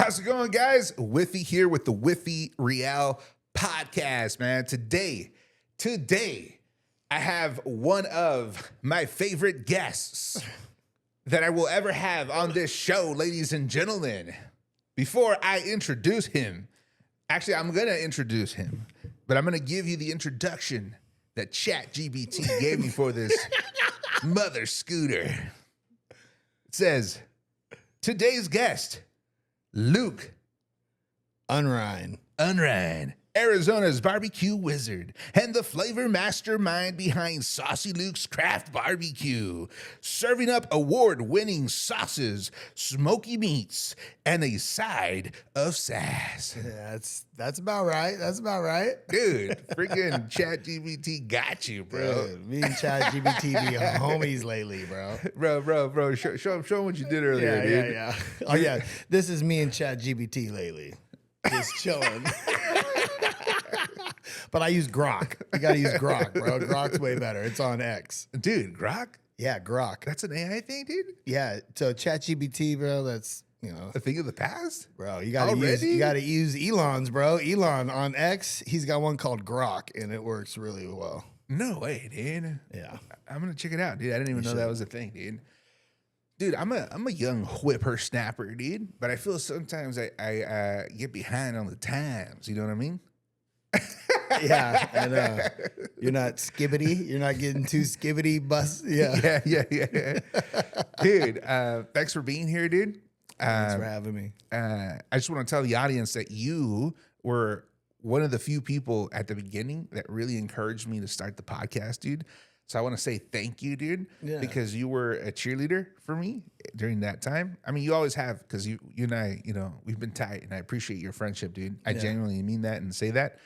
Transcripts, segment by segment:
How's it going, guys? WIFFY here with the WIFFY Real podcast, man. Today, I have one of my favorite guests that I will ever have on this show, ladies and gentlemen. Before I introduce him, actually, I'm going to introduce him, but I'm going to give you the introduction that ChatGPT gave me for this mother scooter. It says, today's guest, Luke Unrein, Arizona's barbecue wizard and the flavor mastermind behind Saucy Luke's Craft Barbecue, serving up award-winning sauces, smoky meats, and a side of sass. Yeah, that's about right. That's about right. Dude, freaking ChatGPT got you, bro. Dude, me and ChatGPT be homies lately, bro. Bro. Show them what you did earlier, dude. Yeah. Oh, yeah. This is me and ChatGPT lately. Just chilling. But I use Grok. You got to use Grok, bro. Grok's way better. It's on X. Dude, Grok? Yeah, Grok. That's an AI thing, dude? Yeah. So ChatGPT, bro, that's, a thing of the past? Bro, you got to use Elon's, bro. Elon on X, he's got one called Grok, and it works really well. No way, dude. Yeah. I'm going to check it out, dude. I didn't even know that was a thing, dude. Dude, I'm a young whippersnapper, dude. But I feel sometimes I get behind on the times. You know what I mean? Yeah, and you're not skibbity. You're not getting too skibbity bus. Yeah. Yeah. Dude, thanks for being here, dude. Thanks for having me. I just want to tell the audience that you were one of the few people at the beginning that really encouraged me to start the podcast, dude. So I want to say thank you, dude, because you were a cheerleader for me during that time. I mean, you always have, because you and I, we've been tight, and I appreciate your friendship, dude. I genuinely mean that and say that.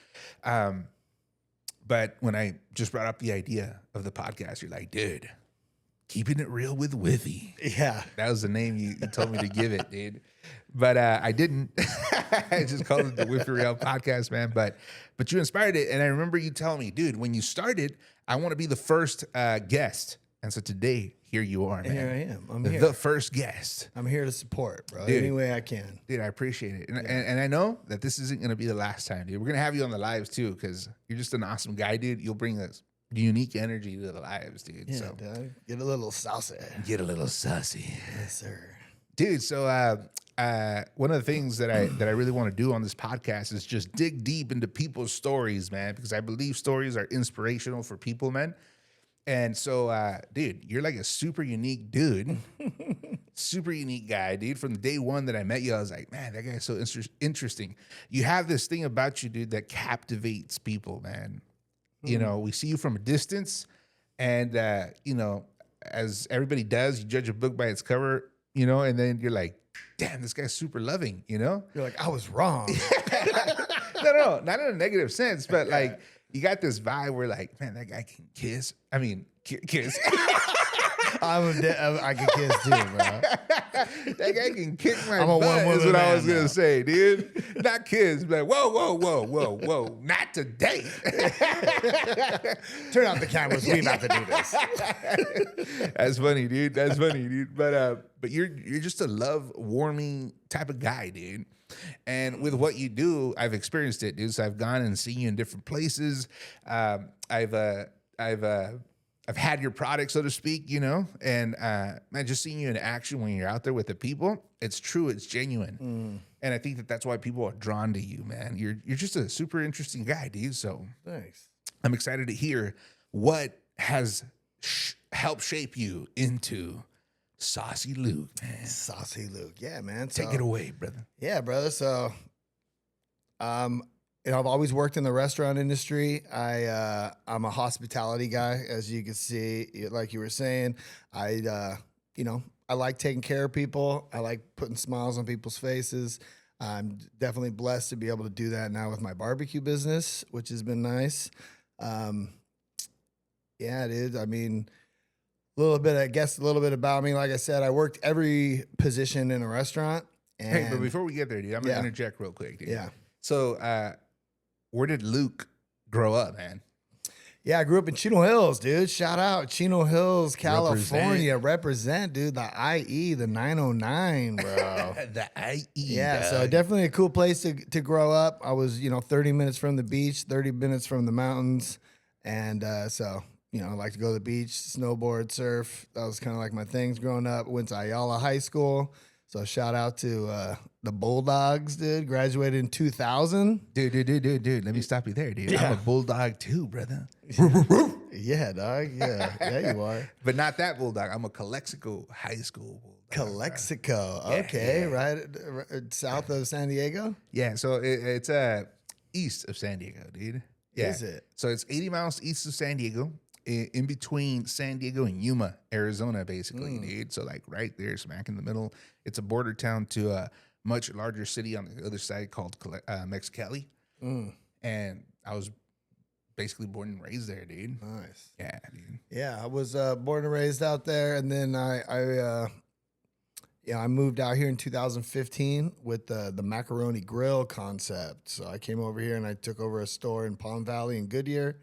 But when I just brought up the idea of the podcast, you're like, dude, keeping it real with WIFFY. Yeah. That was the name you told me to give it, dude. But I didn't. I just called it the WIFFY Real podcast, man. But you inspired it. And I remember you telling me, dude, when you started, I want to be the first guest. And so today, here you are, man. Here I am. I'm here. The first guest. I'm here to support, bro. Dude, any way I can. Dude, I appreciate it. And I know that this isn't going to be the last time, dude. We're going to have you on the lives, too, because you're just an awesome guy, dude. You'll bring us unique energy to the lives, dude. Yeah, so dude. Get a little saucy. Get a little saucy. Yes, sir. Dude, so one of the things that I really want to do on this podcast is just dig deep into people's stories, man, because I believe stories are inspirational for people, man. And so, dude, you're like a super unique dude, super unique guy, dude. From day one that I met you, I was like, man, that guy's so interesting. You have this thing about you, dude, that captivates people, man. We see you from a distance, and as everybody does, you judge a book by its cover, and then you're like, damn, this guy's super loving, You're like, I was wrong. No, not in a negative sense, but like, you got this vibe where like, man, that guy can kiss. I mean, kiss. I can kiss too, bro. That guy can kick my butt is what I was going to say, dude. Not kiss, but whoa. Not today. Turn off the cameras. We about to do this. That's funny, dude. But you're just a love-warming type of guy, dude. And with what you do, I've experienced it, dude. So I've gone and seen you in different places. I've had your product, so to speak, and man, just seeing you in action when you're out there with the people, it's true, it's genuine. And I think that's why people are drawn to you, man. You're just a super interesting guy, dude. So thanks. I'm excited to hear what has helped shape you into Saucy Luke, man. Saucy Luke. Yeah, man. Take it away, brother. Yeah, brother. So, I've always worked in the restaurant industry. I'm a hospitality guy, as you can see, like you were saying. I like taking care of people. I like putting smiles on people's faces. I'm definitely blessed to be able to do that now with my barbecue business, which has been nice. Yeah, dude. I mean, a little bit about me. Like I said, I worked every position in a restaurant. Hey, but before we get there, dude, I'm going to interject real quick, dude. Yeah. So, where did Luke grow up, man? Yeah, I grew up in Chino Hills, dude. Shout out Chino Hills, California. Represent, dude. The IE, the 909, bro. The IE. Yeah, so definitely a cool place to grow up. I was, 30 minutes from the beach, 30 minutes from the mountains. And so, I like to go to the beach, snowboard, surf. That was kind of like my things growing up. Went to Ayala High School. So shout out to the Bulldogs, dude. Graduated in 2000. Dude. Let me stop you there, dude. Yeah. I'm a bulldog too, brother. Yeah, dog. Yeah, you are. But not that bulldog. I'm a Calexico High School bulldog. Calexico. Yeah, Okay, yeah. right south of San Diego? Yeah, so it's east of San Diego, dude. Yeah. Is it? So it's 80 miles east of San Diego, in between San Diego and Yuma, Arizona, basically, dude. So like right there, smack in the middle. It's a border town to a much larger city on the other side called Mexicali. And I was basically born and raised there, dude. Nice. Yeah, dude. Yeah, I was born and raised out there, and then I moved out here in 2015 with the macaroni grill concept. So I came over here and I took over a store in Palm Valley and Goodyear.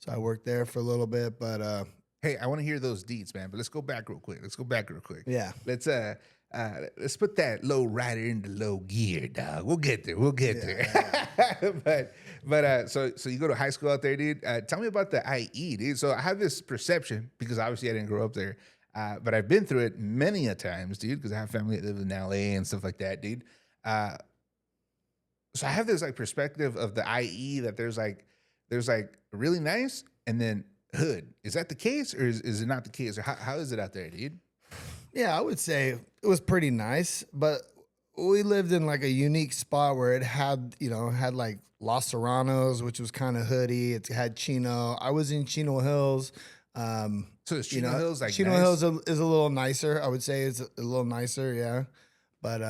So I worked there for a little bit, but Hey, I want to hear those deets, man. But let's go back real quick. yeah. Let's put that low rider into low gear, dog. We'll get there. So you go to high school out there, dude. Tell me about the IE, dude. So I have this perception, because obviously I didn't grow up there, but I've been through it many a times, dude, because I have family that live in LA and stuff like that, dude. So I have this like perspective of the IE that there's really nice and then hood. Is that the case, or is it not the case? Or how is it out there, dude? Yeah, I would say it was pretty nice, but we lived in like a unique spot where it had like Los Serranos, which was kind of hoodie. It had Chino. I was in Chino Hills. So is Chino Hills like Chino nice? Hills is a little nicer. I would say it's a little nicer, yeah. But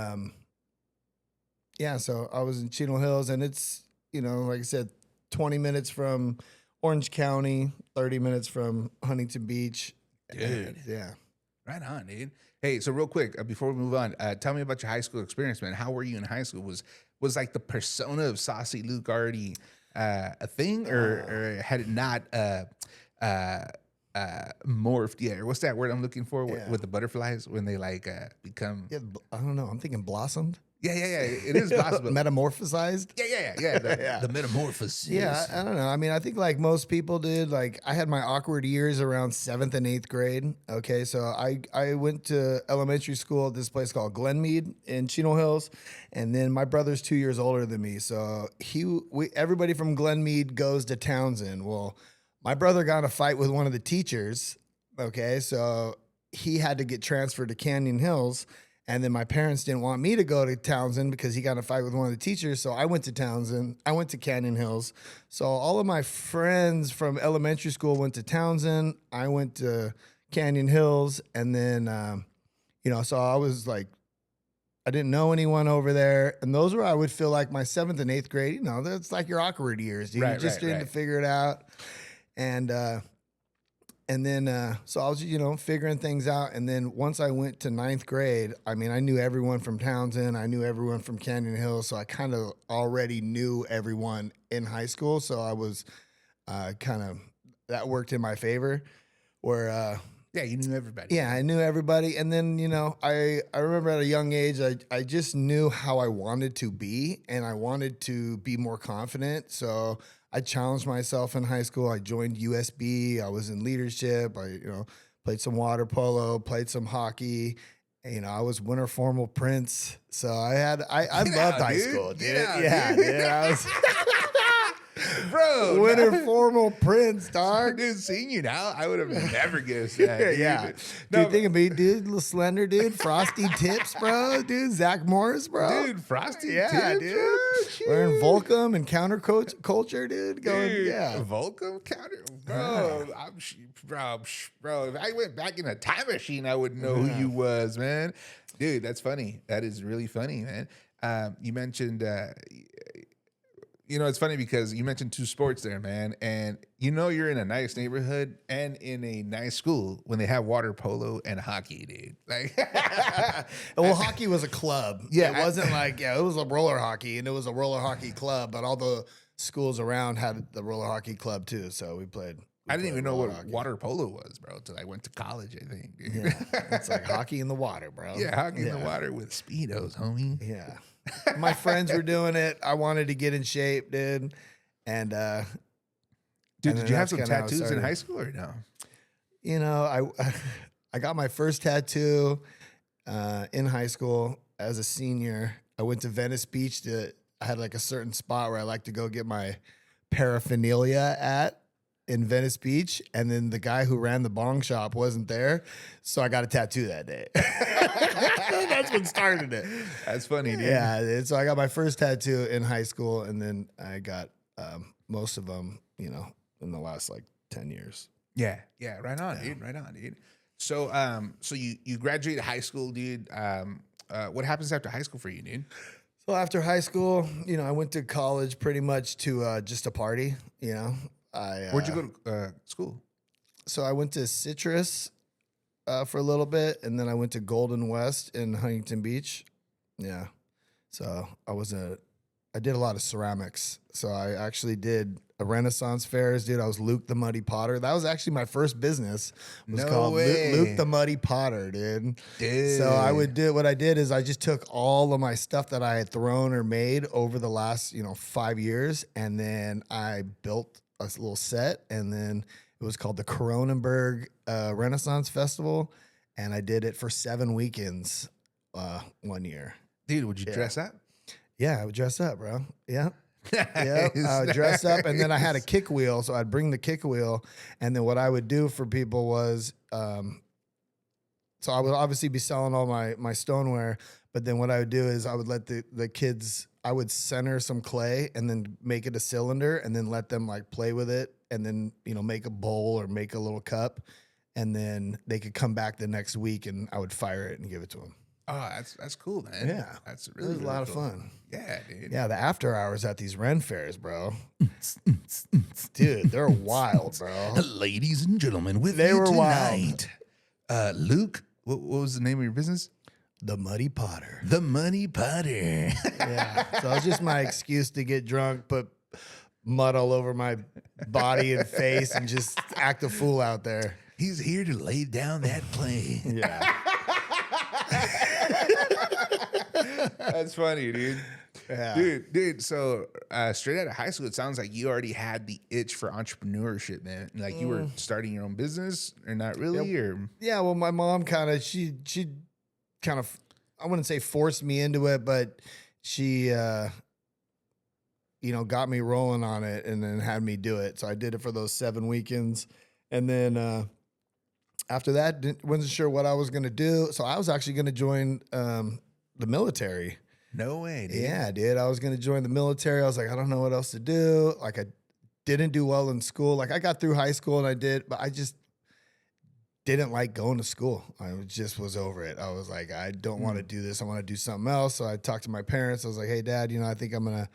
yeah, so I was in Chino Hills, and it's, like I said, 20 minutes from Orange County, 30 minutes from Huntington Beach. Dude. Yeah. Right on, dude. Hey, so real quick, before we move on, tell me about your high school experience, man. How were you in high school? Was like the persona of Saucy Luke already a thing, or had it not morphed yet? Or what's that word I'm looking for with the butterflies when they like become? Yeah, I don't know. I'm thinking blossomed. Yeah. It is possible. Metamorphosized. Yeah. The metamorphosis. Yeah, I don't know. I mean, I think like most people did, like I had my awkward years around 7th and 8th grade. Okay, so I went to elementary school at this place called Glenmead in Chino Hills, and then my brother's 2 years older than me. So everybody from Glenmead goes to Townsend. Well, my brother got in a fight with one of the teachers. Okay, so he had to get transferred to Canyon Hills. And then my parents didn't want me to go to Townsend because he got in a fight with one of the teachers. So I went to Townsend. I went to Canyon Hills. So all of my friends from elementary school went to Townsend. I went to Canyon Hills. And then, so I was like, I didn't know anyone over there. And those were, I would feel like my 7th and 8th grade. That's like your awkward years, dude. Right, You're just starting to figure it out. And then, so I was, figuring things out. And then once I went to 9th grade, I mean, I knew everyone from Townsend. I knew everyone from Canyon Hills. So I kind of already knew everyone in high school. So I was that worked in my favor where, yeah, you knew everybody. Yeah, I knew everybody. And then, I remember at a young age, I just knew how I wanted to be, and I wanted to be more confident. So I challenged myself in high school. I joined USB. I was in leadership. I, played some water polo, played some hockey. And, I was winter formal prince. So I loved high school, dude. Yeah, dude. I was Bro, winter formal prince, dog. Dude, seeing you now, I would have never guessed that. Yeah. No, Dude, think of me, dude. Little slender, dude. Frosty tips, bro. Dude, Zach Morris, bro. dude, Frosty Yeah, tips, dude. bro. Wearing Volcom and culture, dude. Going, Dude, yeah. Volcom counter, bro. Bro. If I went back in a time machine, I would know who you was, man. Dude, that's funny. That is really funny, man. You mentioned, it's funny because you mentioned two sports there, man, and you're in a nice neighborhood and in a nice school when they have water polo and hockey, dude. Like, Well, hockey was a club. Yeah, It wasn't like, it was a roller hockey, and it was a roller hockey club, but all the schools around had the roller hockey club too. So we played I didn't played even know roller what hockey. water polo was, bro, until I went to college, I think. Dude. Yeah, it's like hockey in the water, bro. Yeah, hockey in the water with Speedos, homie. Yeah. My friends were doing it. I wanted to get in shape, dude. And Dude, and did then you have that's some kinda how it tattoos in started. high school or no? You know, I got my first tattoo in high school as a senior. I went to Venice Beach I had like a certain spot where I like to go get my paraphernalia at in Venice Beach, and then the guy who ran the bong shop wasn't there, so I got a tattoo that day. That's what started it. That's funny, dude. Yeah, and so I got my first tattoo in high school, and then I got most of them, you know, in the last like 10 years. Yeah, right on, dude. Right on, dude. So, so you graduated high school, dude. What happens after high school for you, dude? So after high school, you know, I went to college pretty much to just a party, you know. Where'd you go to school? So I went to Citrus for a little bit, and then I went to Golden West in Huntington Beach. Yeah. So I did a lot of ceramics. So I actually did a Renaissance fairs, dude. I was Luke the Muddy Potter. That was actually my first business. It was No called way. Luke the Muddy Potter, dude. Dude. So what I did is I just took all of my stuff that I had thrown or made over the last, 5 years, and then I built a little set, and then it was called the Cronenberg Renaissance Festival, and I did it for 7 weekends 1 year. Dude, would you dress up? Yeah, I would dress up, bro. Yeah. Nice, Yeah, I would dress up, and then I had a nice. kick wheel, so I'd bring the kick wheel, and then what I would do for people was, so I would obviously be selling all my stoneware, but then what I would do is I would let the kids, I would center some clay and then make it a cylinder, and then let them like play with it, and then make a bowl or make a little cup, and then they could come back the next week, and I would fire it and give it to them. Oh, that's cool, man. Yeah. That's It really, was a really lot of cool. fun. Yeah, dude. Yeah, the after hours at these Ren fairs, bro. Dude, they're wild, bro. Ladies and gentlemen, with They you were tonight, Luke. What was the name of your business? The Muddy Potter. The Money Potter. Yeah. So it was just my excuse to get drunk, put mud all over my body and face, and just act a fool out there. He's here to lay down that plane. Yeah. That's funny, dude. Yeah. Dude. So straight out of high school, it sounds like you already had the itch for entrepreneurship, man. Like you were starting your own business, or not really, or Yeah, well, my mom kind of, she kind of, I wouldn't say forced me into it, but she, got me rolling on it and then had me do it. So I did it for those 7 weekends. And then after that, wasn't sure what I was going to do. So I was actually going to join the military. no way, dude. Yeah, dude. I was going to join the military. I was like, I don't know what else to do. Like, I didn't do well in school. Like, I got through high school and I did, but I just didn't like going to school. I just was over it. I was like, I don't want to do this. I want to do something else. So I talked to my parents. I was like, hey, Dad, I think I'm gonna,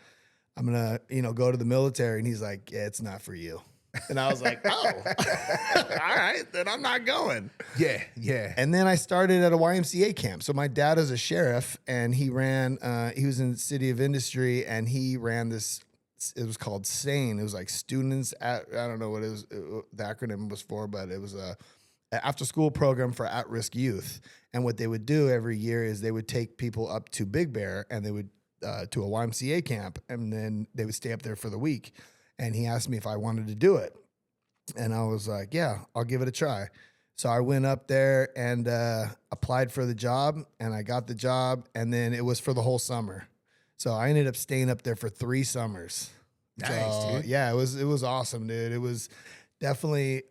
go to the military. And he's like, yeah, it's not for you. And I was like, oh, all right, then I'm not going. Yeah. And then I started at a YMCA camp. So my dad is a sheriff, and he was in the City of Industry, and he ran this, it was called SANE. It was like Students at, I don't know what the acronym was for, but it was a after school program for at-risk youth. And what they would do every year is they would take people up to Big Bear, and they would to a YMCA camp, and then they would stay up there for the week. And he asked me if I wanted to do it. And I was like, yeah, I'll give it a try. So I went up there and applied for the job, and I got the job, and then it was for the whole summer. So I ended up staying up there for 3 summers. Nice, dude. Yeah, it was awesome, dude. It was definitely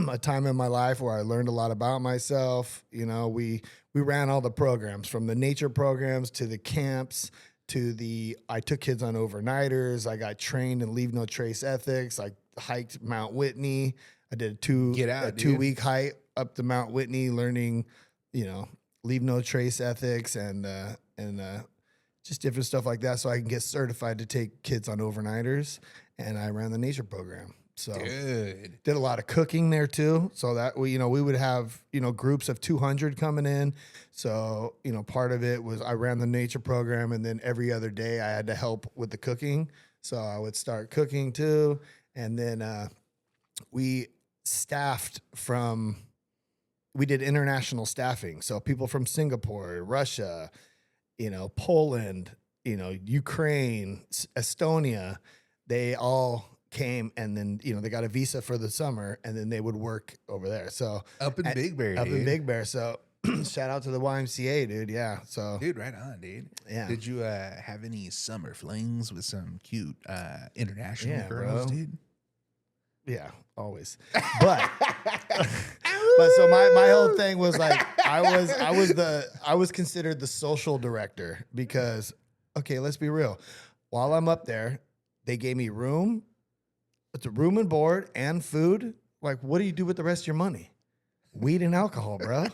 a time in my life where I learned a lot about myself. We ran all the programs, from the nature programs to the camps, I took kids on overnighters. I got trained in leave no trace ethics. I hiked Mount Whitney. I did a 2-week hike up to Mount Whitney, learning, leave no trace ethics and just different stuff like that, so I can get certified to take kids on overnighters. And I ran the nature program. So Good. did a lot of cooking there too. So that we would have, groups of 200 coming in. So, part of it was I ran the nature program, and then every other day I had to help with the cooking. So I would start cooking too. And then we staffed from, we did international staffing. So people from Singapore, Russia, Poland, Ukraine, Estonia, they all came, and then, they got a visa for the summer, and then they would work over there. So Up in Big Bear, up dude. in Big Bear. So shout out to the YMCA, dude. Yeah. So Dude, right on, dude. Yeah. Did you have any summer flings with some cute international Yeah, girls, bro. dude? yeah, always. But but so my whole thing was like I was considered the social director because, okay, let's be real. While I'm up there, they gave me room. It's a room and board and food. Like, what do you do with the rest of your money? Weed and alcohol, bro.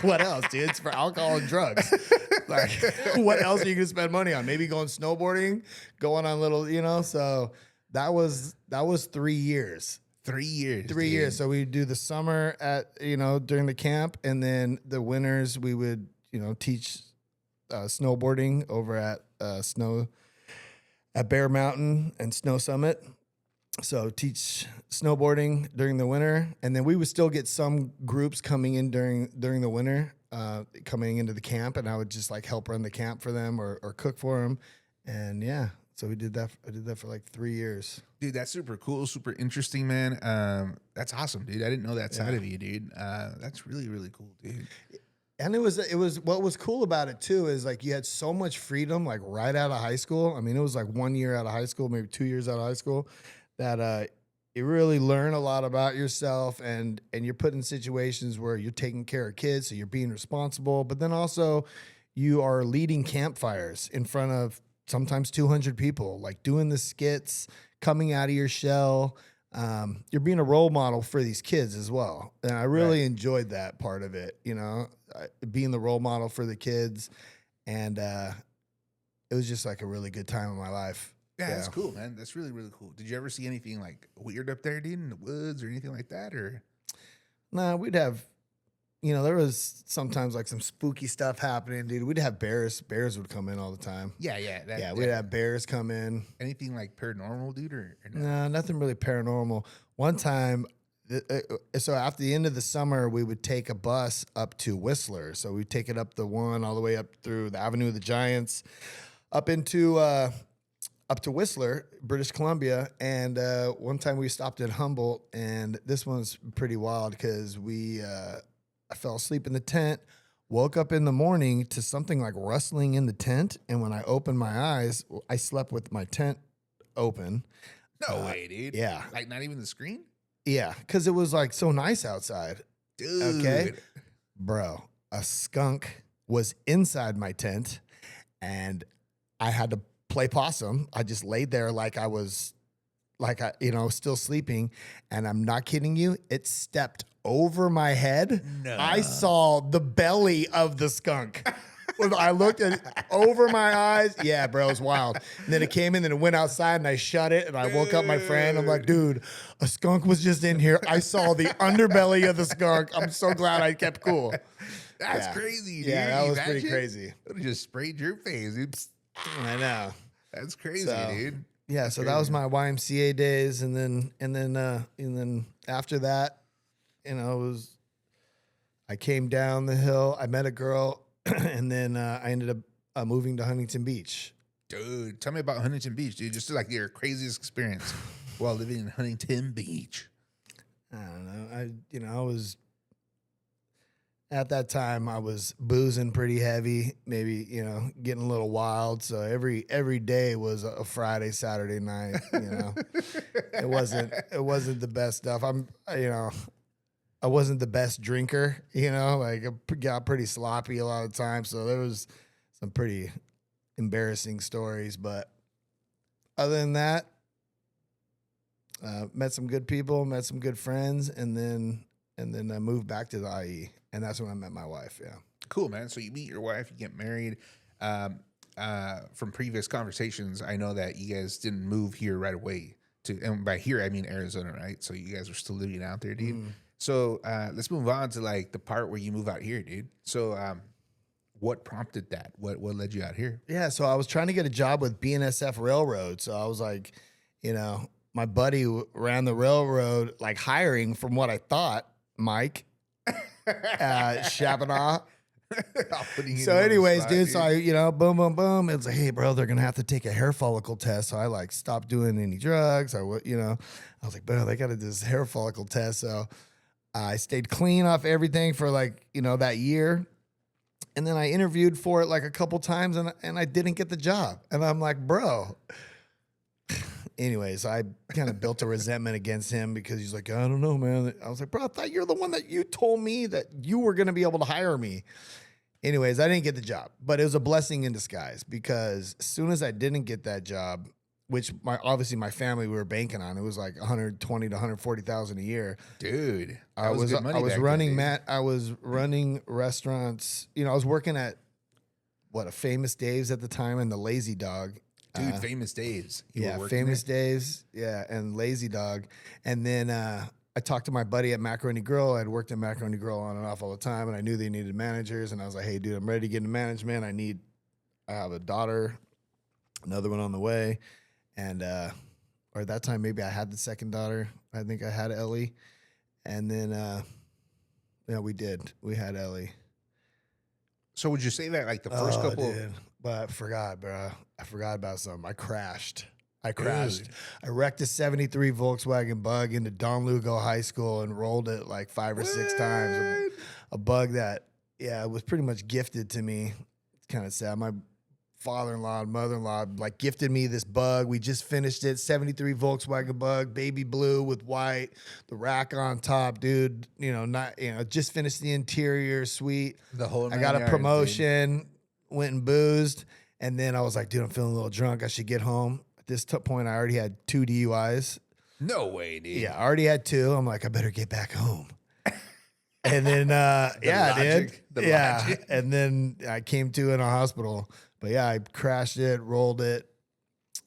What else, dude? It's for alcohol and drugs. Like, what else are you gonna spend money on? Maybe going snowboarding, going on little, So that was 3 years. 3 years. 3 dude. years. So we do the summer at during the camp, and then the winters we would teach snowboarding over at Bear Mountain and Snow Summit. So teach snowboarding during the winter, and then we would still get some groups coming in during the winter, coming into the camp, and I would just like help run the camp for them or cook for them, and yeah. So we did that. I did that for like 3 years. Dude, that's super cool, super interesting, man. That's awesome, dude. I didn't know that side of you, dude. That's really, really cool, dude. And it was what was cool about it too is like you had so much freedom like right out of high school. I mean, it was like 1 year out of high school, maybe 2 years out of high school, that you really learn a lot about yourself, and you're put in situations where you're taking care of kids, so you're being responsible, but then also you are leading campfires in front of sometimes 200 people, like doing the skits, coming out of your shell. You're being a role model for these kids as well. And I really enjoyed that part of it, being the role model for the kids. And it was just like a really good time in my life. Yeah, that's cool, man. That's really, really cool. Did you ever see anything like weird up there, dude, in the woods or anything like that? Or Nah, we'd have, there was sometimes like some spooky stuff happening, dude. We'd have bears. Bears would come in all the time. Yeah. We'd have bears come in. Anything like paranormal, dude, or no? No, nothing really paranormal. One time, so after the end of the summer, we would take a bus up to Whistler. So we'd take it up the one all the way up through the Avenue of the Giants, up to Whistler, British Columbia. And one time we stopped at Humboldt, and this one's pretty wild because I fell asleep in the tent, woke up in the morning to something like rustling in the tent. And when I opened my eyes, I slept with my tent open. No way, dude. Yeah. Like not even the screen? Yeah, because it was like so nice outside. Dude. Okay. Bro, a skunk was inside my tent, and I had to play possum. I just laid there like I was still sleeping, and I'm not kidding you. It stepped over my head. No. I saw the belly of the skunk. When I looked at it over my eyes. Yeah, bro, it was wild. And then it came in and it went outside, and I shut it, and I woke up my friend. I'm like, dude, a skunk was just in here. I saw the underbelly of the skunk. I'm so glad I kept cool. That's crazy, dude. Yeah, that was Imagine? pretty crazy. It would have just sprayed your face. Oops. I know. That's crazy, dude. Yeah, so that was my YMCA days, and then after that, I came down the hill. I met a girl, and then I ended up moving to Huntington Beach. Dude, tell me about Huntington Beach, dude. Just like your craziest experience while living in Huntington Beach. I don't know. I was at that time I was boozing pretty heavy, maybe, getting a little wild. So every day was a Friday, Saturday night, It wasn't the best stuff. I wasn't the best drinker, like I got pretty sloppy a lot of times. So there was some pretty embarrassing stories, but other than that, met some good people, met some good friends, and then I moved back to the IE, and that's when I met my wife. Yeah, cool, man. So you meet your wife, you get married. From previous conversations, I know that you guys didn't move here right away. And by here I mean Arizona, right? So you guys are still living out there, dude. So let's move on to like the part where you move out here, dude. So what prompted that? What led you out here? Yeah, so I was trying to get a job with BNSF Railroad. So I was like, my buddy ran the railroad, like hiring from what I thought, Mike, Chabonneau. So anyways, dude, so I, boom, boom, boom. It's like, hey, bro, they're going to have to take a hair follicle test. So I like stopped doing any drugs. I was like, bro, they got to do this hair follicle test. So I stayed clean off everything for like, that year. And then I interviewed for it like a couple times and I didn't get the job. And I'm like, bro. Anyways, I kind of built a resentment against him because he's like, I don't know, man. I was like, bro, I thought you're the one that you told me that you were going to be able to hire me. Anyways, I didn't get the job, but it was a blessing in disguise because as soon as I didn't get that job, which obviously my family we were banking on, it was like 120 to 140,000 a year. Dude, I was running restaurants. I was working at a Famous Dave's at the time and the Lazy Dog. Dude, Famous Dave's. Famous Dave's. Yeah, and Lazy Dog. And then I talked to my buddy at Macaroni Grill. I'd worked at Macaroni Grill on and off all the time, and I knew they needed managers. And I was like, hey, dude, I'm ready to get into management. I have a daughter, another one on the way. And, or at that time, maybe I had the second daughter. I think I had Ellie. And then, we did. We had Ellie. So would you say that like the first couple? Dude. But I forgot, bro. I forgot about something. I crashed. Dude. I wrecked a 73 Volkswagen Bug into Don Lugo High School and rolled it like 5 or 6 times. A bug that, was pretty much gifted to me. It's kind of sad. My father-in-law and mother-in-law like gifted me this bug. We just finished it. 73 Volkswagen Bug, baby blue with white, the rack on top, dude. Just finished the interior, sweet. The whole. I got a promotion, went and boozed, and then I was like, dude, I'm feeling a little drunk. I should get home. At this point, I already had 2 DUIs. No way, dude. Yeah, I already had 2. I'm like, I better get back home. And then, I did. Logic. And then I came to in a hospital. But yeah, I crashed it, rolled it.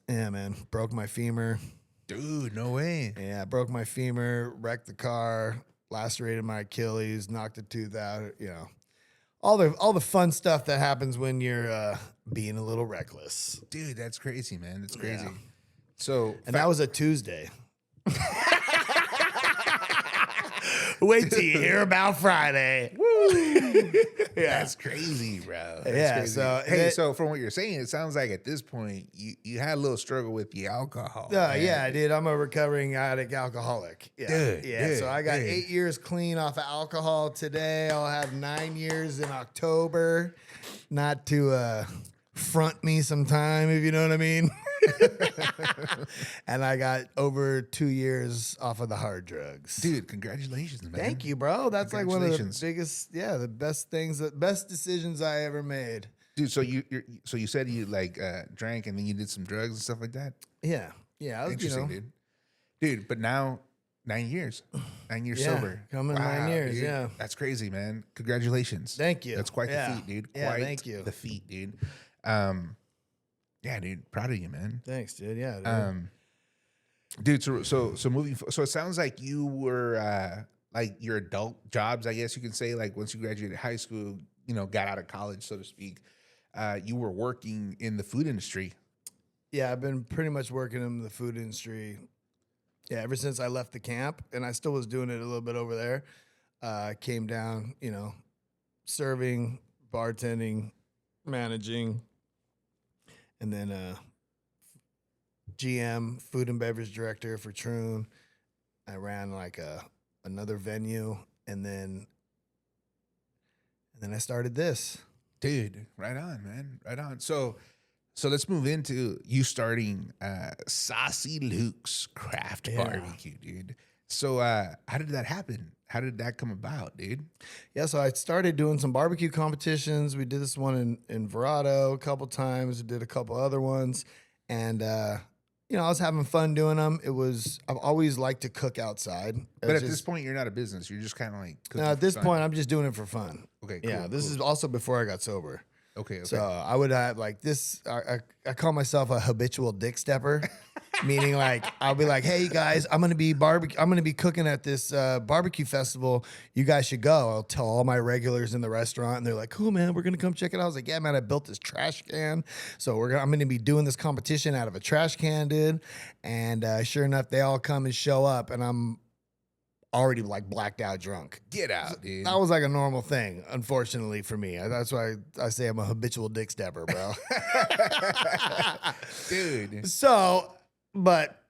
Yeah, man, broke my femur. Dude, no way. Yeah, broke my femur, wrecked the car, lacerated my Achilles, knocked a tooth out. All the fun stuff that happens when you're being a little reckless. Dude, that's crazy, man. That's crazy. Yeah. So, that was a Tuesday. Wait till you hear about Friday. Woo! That's crazy, bro. That's crazy. So from what you're saying, it sounds like at this point you had a little struggle with the alcohol. Yeah, dude. I'm a recovering addict alcoholic. Yeah. Dude, so I got 8 years clean off of alcohol today. I'll have 9 years in October. Not to front me sometime, if you know what I mean. And I got over 2 years off of the hard drugs. Dude, congratulations, man. Thank you, bro. That's like one of the biggest, the best things, the best decisions I ever made. Dude, so you said you like drank and then you did some drugs and stuff like that? Yeah. I was, interesting, dude. But now 9 years. 9 years sober. Coming 9 years, dude. yeah. That's crazy, man. Congratulations. Thank you. That's quite the feat, dude. Quite thank you. The feat, dude. Yeah, dude. Proud of you, man. Thanks, dude. Yeah, dude. So moving. So it sounds like you were like your adult jobs, I guess you can say. Like once you graduated high school, got out of college, so to speak. You were working in the food industry. Yeah, I've been pretty much working in the food industry. Yeah, ever since I left the camp, and I still was doing it a little bit over there. Came down, serving, bartending, managing. And then GM, food and beverage director for Troon. I ran like another venue, and then I started this. Dude, right on, man. Right on. So let's move into you starting Saucy Luke's Craft Barbecue, dude. So how did that happen? How did that come about, dude? Yeah, so I started doing some barbecue competitions. We did this one in Verado a couple times. We did a couple other ones. And, I was having fun doing them. I've always liked to cook outside. But at this point, you're not a business. You're just kind of like cooking. No, at this point, I'm just doing it for fun. Okay, cool. Yeah, this is also before I got sober. Okay. So I would have like this. I call myself a habitual dick stepper. Meaning like I'll be like, hey you guys, I'm gonna be cooking at this barbecue festival. You guys should go. I'll tell all my regulars in the restaurant, and they're like, cool man, we're gonna come check it out. I was like, yeah man, I built this trash can, so I'm gonna be doing this competition out of a trash can, dude. And sure enough, they all come and show up, and I'm already like blacked out drunk. Get out, dude. That was like a normal thing, unfortunately for me. That's why I say I'm a habitual dick stepper, bro. Dude. So, but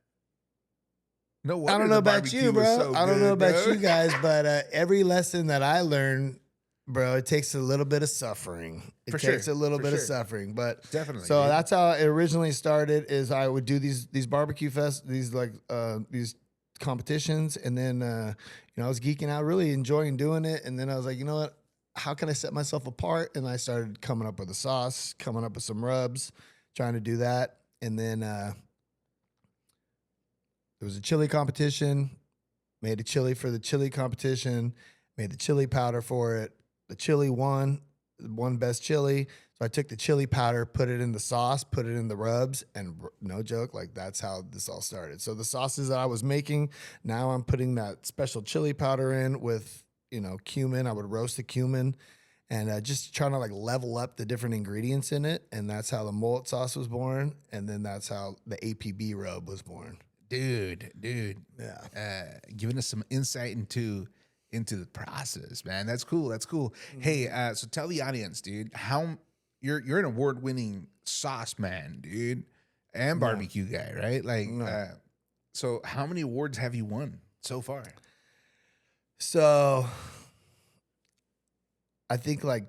no I wonder don't the know about barbecue you, was bro. so I don't know good, about bro. you guys, but every lesson that I learn, bro, it takes a little bit of suffering. It For takes sure, a little for bit of sure. suffering, but Definitely, So dude. that's how it originally started. Is I would do these barbecue these competitions, and then I was geeking out, really enjoying doing it, and then I was like, you know what? How can I set myself apart? And I started coming up with a sauce, coming up with some rubs, trying to do that, and then there was a chili competition. Made a chili for the chili competition. Made the chili powder for it. The chili won best chili. So I took the chili powder, put it in the sauce, put it in the rubs, and no joke, like that's how this all started. So the sauces that I was making, now I'm putting that special chili powder in with, cumin. I would roast the cumin and just trying to like level up the different ingredients in it. And that's how the mullet sauce was born. And then that's how the APB rub was born. Dude. Yeah. Giving us some insight into the process, man. That's cool. Hey, so tell the audience, dude, how you're an award-winning sauce man, dude, and barbecue guy, right? Like, so how many awards have you won so far? So I think like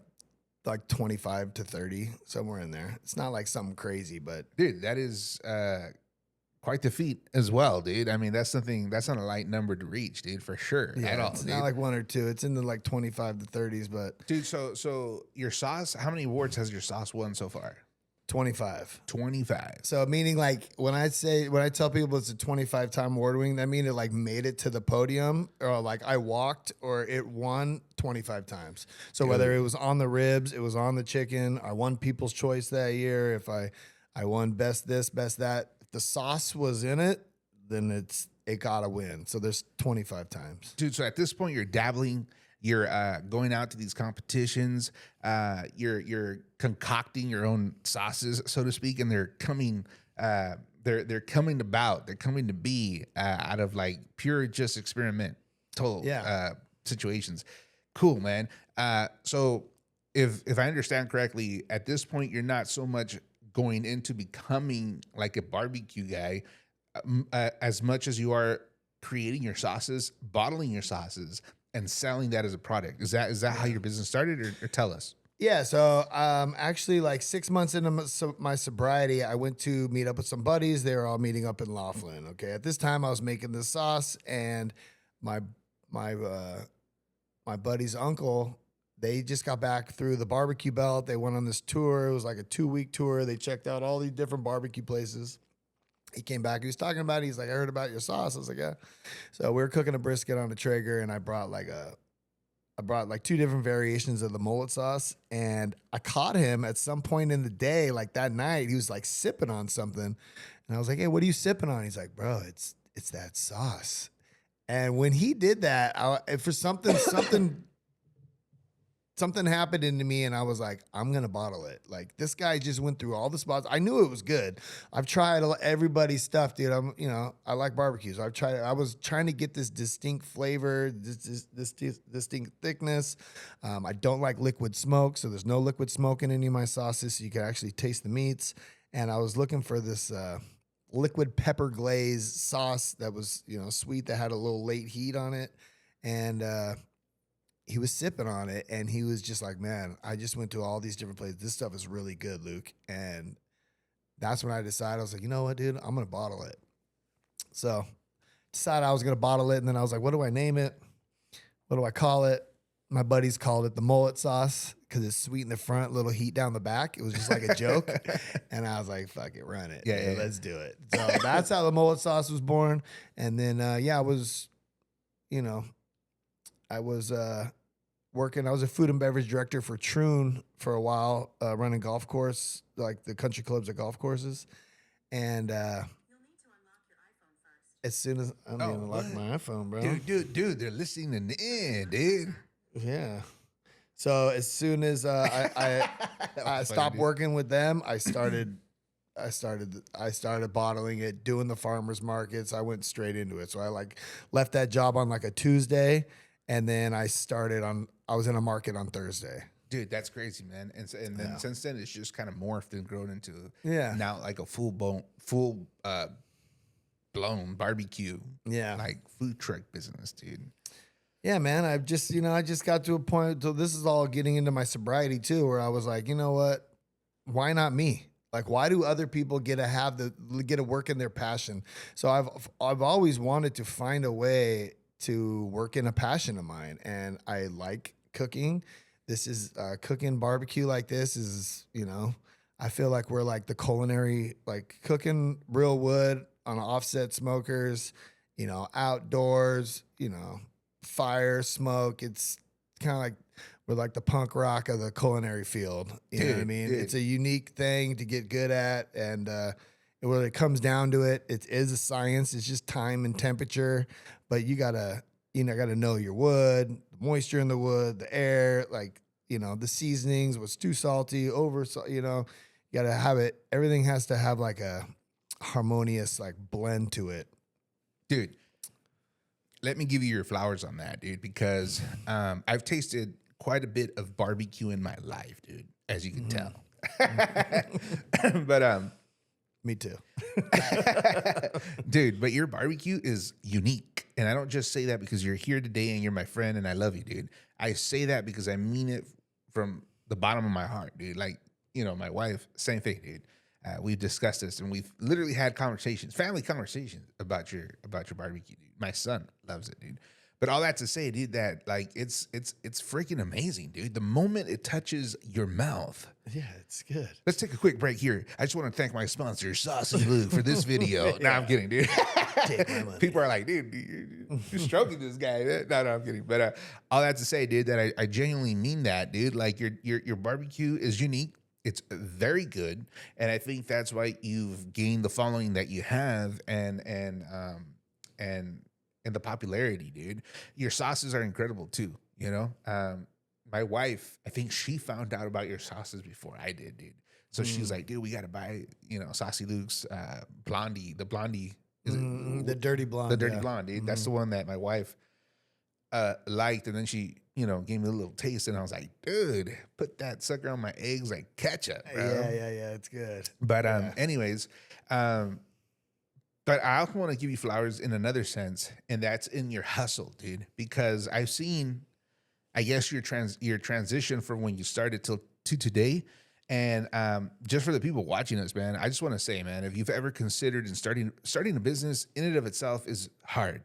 25 to 30, somewhere in there. It's not like something crazy, but Dude, that is quite the feat as well, dude. I mean, that's not a light number to reach, dude, for sure. At all. It's Dude. not like one or two. It's in the like 25 to 30s, but Dude, so your sauce, how many awards has your sauce won so far? 25. 25. So meaning like when I tell people it's a 25-time award winning, that means it like made it to the podium, or like I walked, or it won 25 times. So whether it was on the ribs, it was on the chicken, I won People's Choice that year. If I won best this, best that. If the sauce was in it, then it gotta win. So there's 25 times. Dude, so at this point you're dabbling, you're going out to these competitions, you're concocting your own sauces, so to speak, and they're coming they're coming about, they're coming to be out of like pure just experimental situations. Cool, man. So if I understand correctly, at this point you're not so much going into becoming like a barbecue guy as much as you are creating your sauces, bottling your sauces, and selling that as a product. Is that how your business started, or tell us? Yeah, so actually like 6 months into my sobriety, I went to meet up with some buddies. They were all meeting up in Laughlin. Okay, at this time I was making this sauce, and my buddy's uncle, they just got back through the barbecue belt. They went on this tour. It was like a 2-week tour. They checked out all these different barbecue places. He came back. He was talking about it. He's like, I heard about your sauce. I was like, yeah. So we were cooking a brisket on a Traeger, and I brought like 2 different variations of the mullet sauce. And I caught him at some point in the day, like that night. He was like sipping on something, and I was like, hey, what are you sipping on? He's like, bro, it's that sauce. And when he did that, for something happened into me, and I was like, I'm gonna bottle it. Like, this guy just went through all the spots. I knew it was good. I've tried everybody's stuff, dude. I like barbecues. I was trying to get this distinct flavor, this distinct thickness. I don't like liquid smoke, so there's no liquid smoke in any of my sauces, so you can actually taste the meats. And I was looking for this liquid pepper glaze sauce that was, sweet, that had a little late heat on it. And he was sipping on it, and he was just like, man, I just went to all these different places. This stuff is really good, Luke. And that's when I decided, I was like, you know what, dude? I'm going to bottle it. So decided I was going to bottle it, and then I was like, what do I name it? What do I call it? My buddies called it the mullet sauce because it's sweet in the front, little heat down the back. It was just like a joke. And I was like, fuck it, run it. Yeah, let's do it. So that's how the mullet sauce was born. And then, I was working. I was a food and beverage director for Troon for a while, running golf course, like the country clubs at golf courses. And as soon as I don't Oh, even lock what? my iPhone, bro. Dude, they're listening in, dude. Yeah. So as soon as I Funny, stopped dude. working with them, I started bottling it, doing the farmers markets. I went straight into it. So I like left that job on like a Tuesday, and then I was in a market on Thursday. Dude, that's crazy, man. And then since then, it's just kind of morphed and grown into now like a full blown barbecue, like food truck business, dude. Yeah, man. I just got to a point. So this is all getting into my sobriety too, where I was like, you know what? Why not me? Like, why do other people get to work in their passion? So I've always wanted to find a way to work in a passion of mine, and I like cooking. This is cooking barbecue like this is, I feel like we're like the culinary, like cooking real wood on offset smokers, outdoors, fire, smoke. It's kind of like we're like the punk rock of the culinary field. You know what I mean? Dude. It's a unique thing to get good at, and when it comes down to it, it is a science. It's just time and temperature, but you gotta know your wood, the moisture in the wood, the air, like the seasonings. What's too salty, you gotta have it. Everything has to have like a harmonious like blend to it, Dude. Let me give you your flowers on that, dude, because I've tasted quite a bit of barbecue in my life, dude, as you can tell. But Me too. dude, but your barbecue is unique. And I don't just say that because you're here today and you're my friend and I love you, dude. I say that because I mean it from the bottom of my heart, dude. Like, my wife, same thing, dude. We've discussed this and we've literally had family conversations about your barbecue, dude. My son loves it, dude. But all that to say, dude, that like it's freaking amazing, dude. The moment it touches your mouth. Yeah, it's good. Let's take a quick break here. I just want to thank my sponsor, Saucy Luke, for this video. Nah, I'm kidding, dude. Take my money. People are like, dude, you're stroking this guy. No, I'm kidding. But all that to say, dude, that I genuinely mean that, dude. Like your barbecue is unique. It's very good, and I think that's why you've gained the following that you have, and the popularity, dude. Your sauces are incredible too. My wife, I think she found out about your sauces before I did, dude. So she's like, dude, we got to buy, Saucy Luke's blondie. The blondie is the dirty blonde. the dirty blonde, dude. That's the one that my wife liked, and then she, gave me a little taste, and I was like, dude, put that sucker on my eggs like ketchup, bro. Yeah, it's good. But anyways, but I also want to give you flowers in another sense, and that's in your hustle, dude. Because I've seen, I guess your transition from when you started to today, and just for the people watching us, man, I just want to say, man, if you've ever considered starting a business, in and of itself is hard.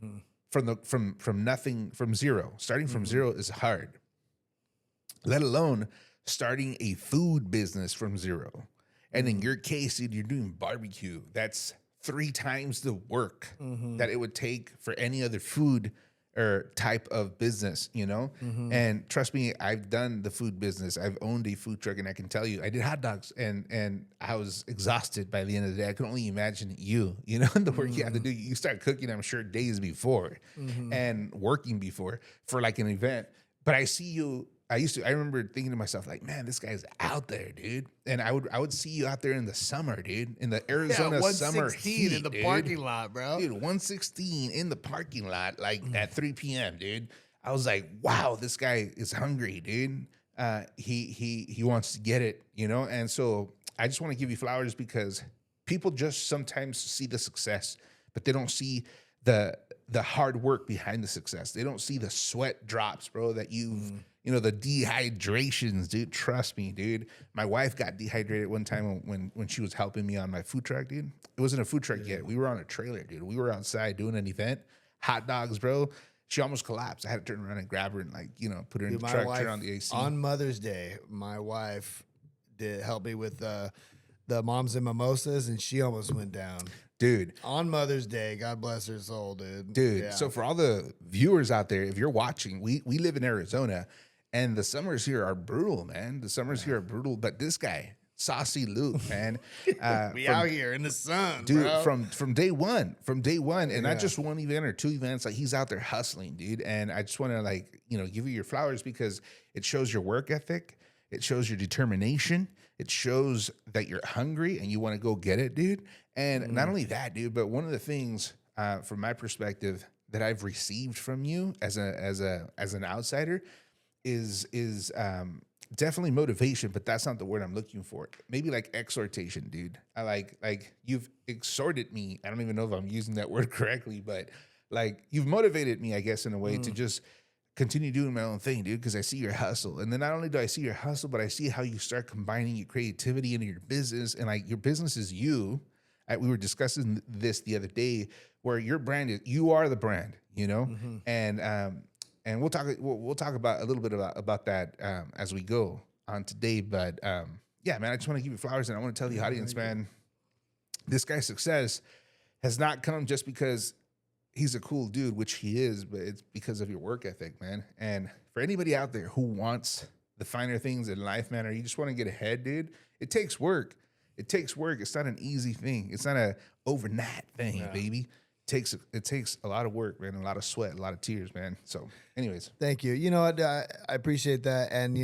Mm-hmm. From zero. Starting from zero is hard. Let alone starting a food business from zero. And in your case, dude, you're doing barbecue. That's 3 times the work that it would take for any other food or type of business, And trust me, I've done the food business. I've owned a food truck, and I can tell you, I did hot dogs, and I was exhausted by the end of the day. I can only imagine you, the work you have to do. You start cooking, I'm sure, days before and working before for like an event. But I see you. I remember thinking to myself, like, man, this guy's out there, dude. And I would see you out there in the summer, dude, in the Arizona summer heat, in the dude. parking lot, bro. Dude, 116 in the parking lot, like at 3 p.m., dude. I was like, wow, this guy is hungry, dude. He wants to get it, And so I just want to give you flowers because people just sometimes see the success, but they don't see the hard work behind the success. They don't see the sweat drops, bro, that you've the dehydrations, dude. Trust me, dude. My wife got dehydrated one time when she was helping me on my food truck, dude. It wasn't a food truck yet. We were on a trailer, dude. We were outside doing an event. Hot dogs, bro. She almost collapsed. I had to turn around and grab her and put her in the truck, turn on the AC. On Mother's Day, my wife did help me with the moms and mimosas, and she almost went down. Dude. On Mother's Day, God bless her soul, dude. Dude, Yeah. so for all the viewers out there, if you're watching, we live in Arizona, and the summers here are brutal, man. The summers here are brutal, but this guy Saucy Luke, man. We out here in the sun, Dude, bro. from day one, and not Yeah. just one event or two events, like he's out there hustling, dude. And I just want to like, give you your flowers because it shows your work ethic, it shows your determination, it shows that you're hungry and you want to go get it, dude. And not only that, dude, but one of the things from my perspective that I've received from you as an outsider is definitely motivation, but that's not the word I'm looking for. Maybe like exhortation, dude. I like you've exhorted me. I don't even know if I'm using that word correctly, but like you've motivated me, I guess, in a way to just continue doing my own thing, dude, because I see your hustle. And then not only do I see your hustle, but I see how you start combining your creativity into your business. And like your business is you. We were discussing this the other day where your brand is, you are the brand, and we'll talk about a little bit about that as we go on today. But yeah, man, I just want to give you flowers, and I want to tell the audience, man, this guy's success has not come just because he's a cool dude, which he is, but it's because of your work ethic, man. And for anybody out there who wants the finer things in life, man, or you just want to get ahead, dude, it takes work. It takes work. It's not an easy thing. It's not a overnight thing, baby. It takes a lot of work, man, a lot of sweat, a lot of tears, man. So, anyways, Thank you. You know what? I appreciate that. And,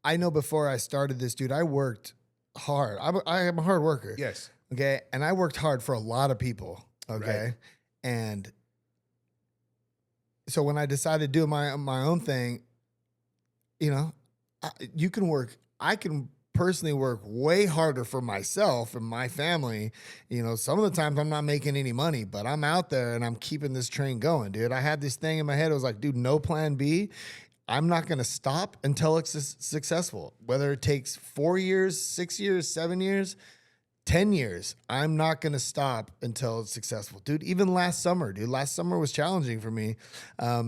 I know before I started this, dude, I worked hard. I am a hard worker. yes, Okay. And I worked hard for a lot of people. Okay. Right. And so when I decided to do my own thing, you can work, I can personally work way harder for myself and my family. Some of the times I'm not making any money, but I'm out there and I'm keeping this train going, dude. I had this thing in my head. It was like, dude, no plan B. I'm not going to stop until it's successful. Whether it takes 4 years, 6 years, 7 years, 10 years, I'm not going to stop until it's successful. Dude, even last summer was challenging for me. I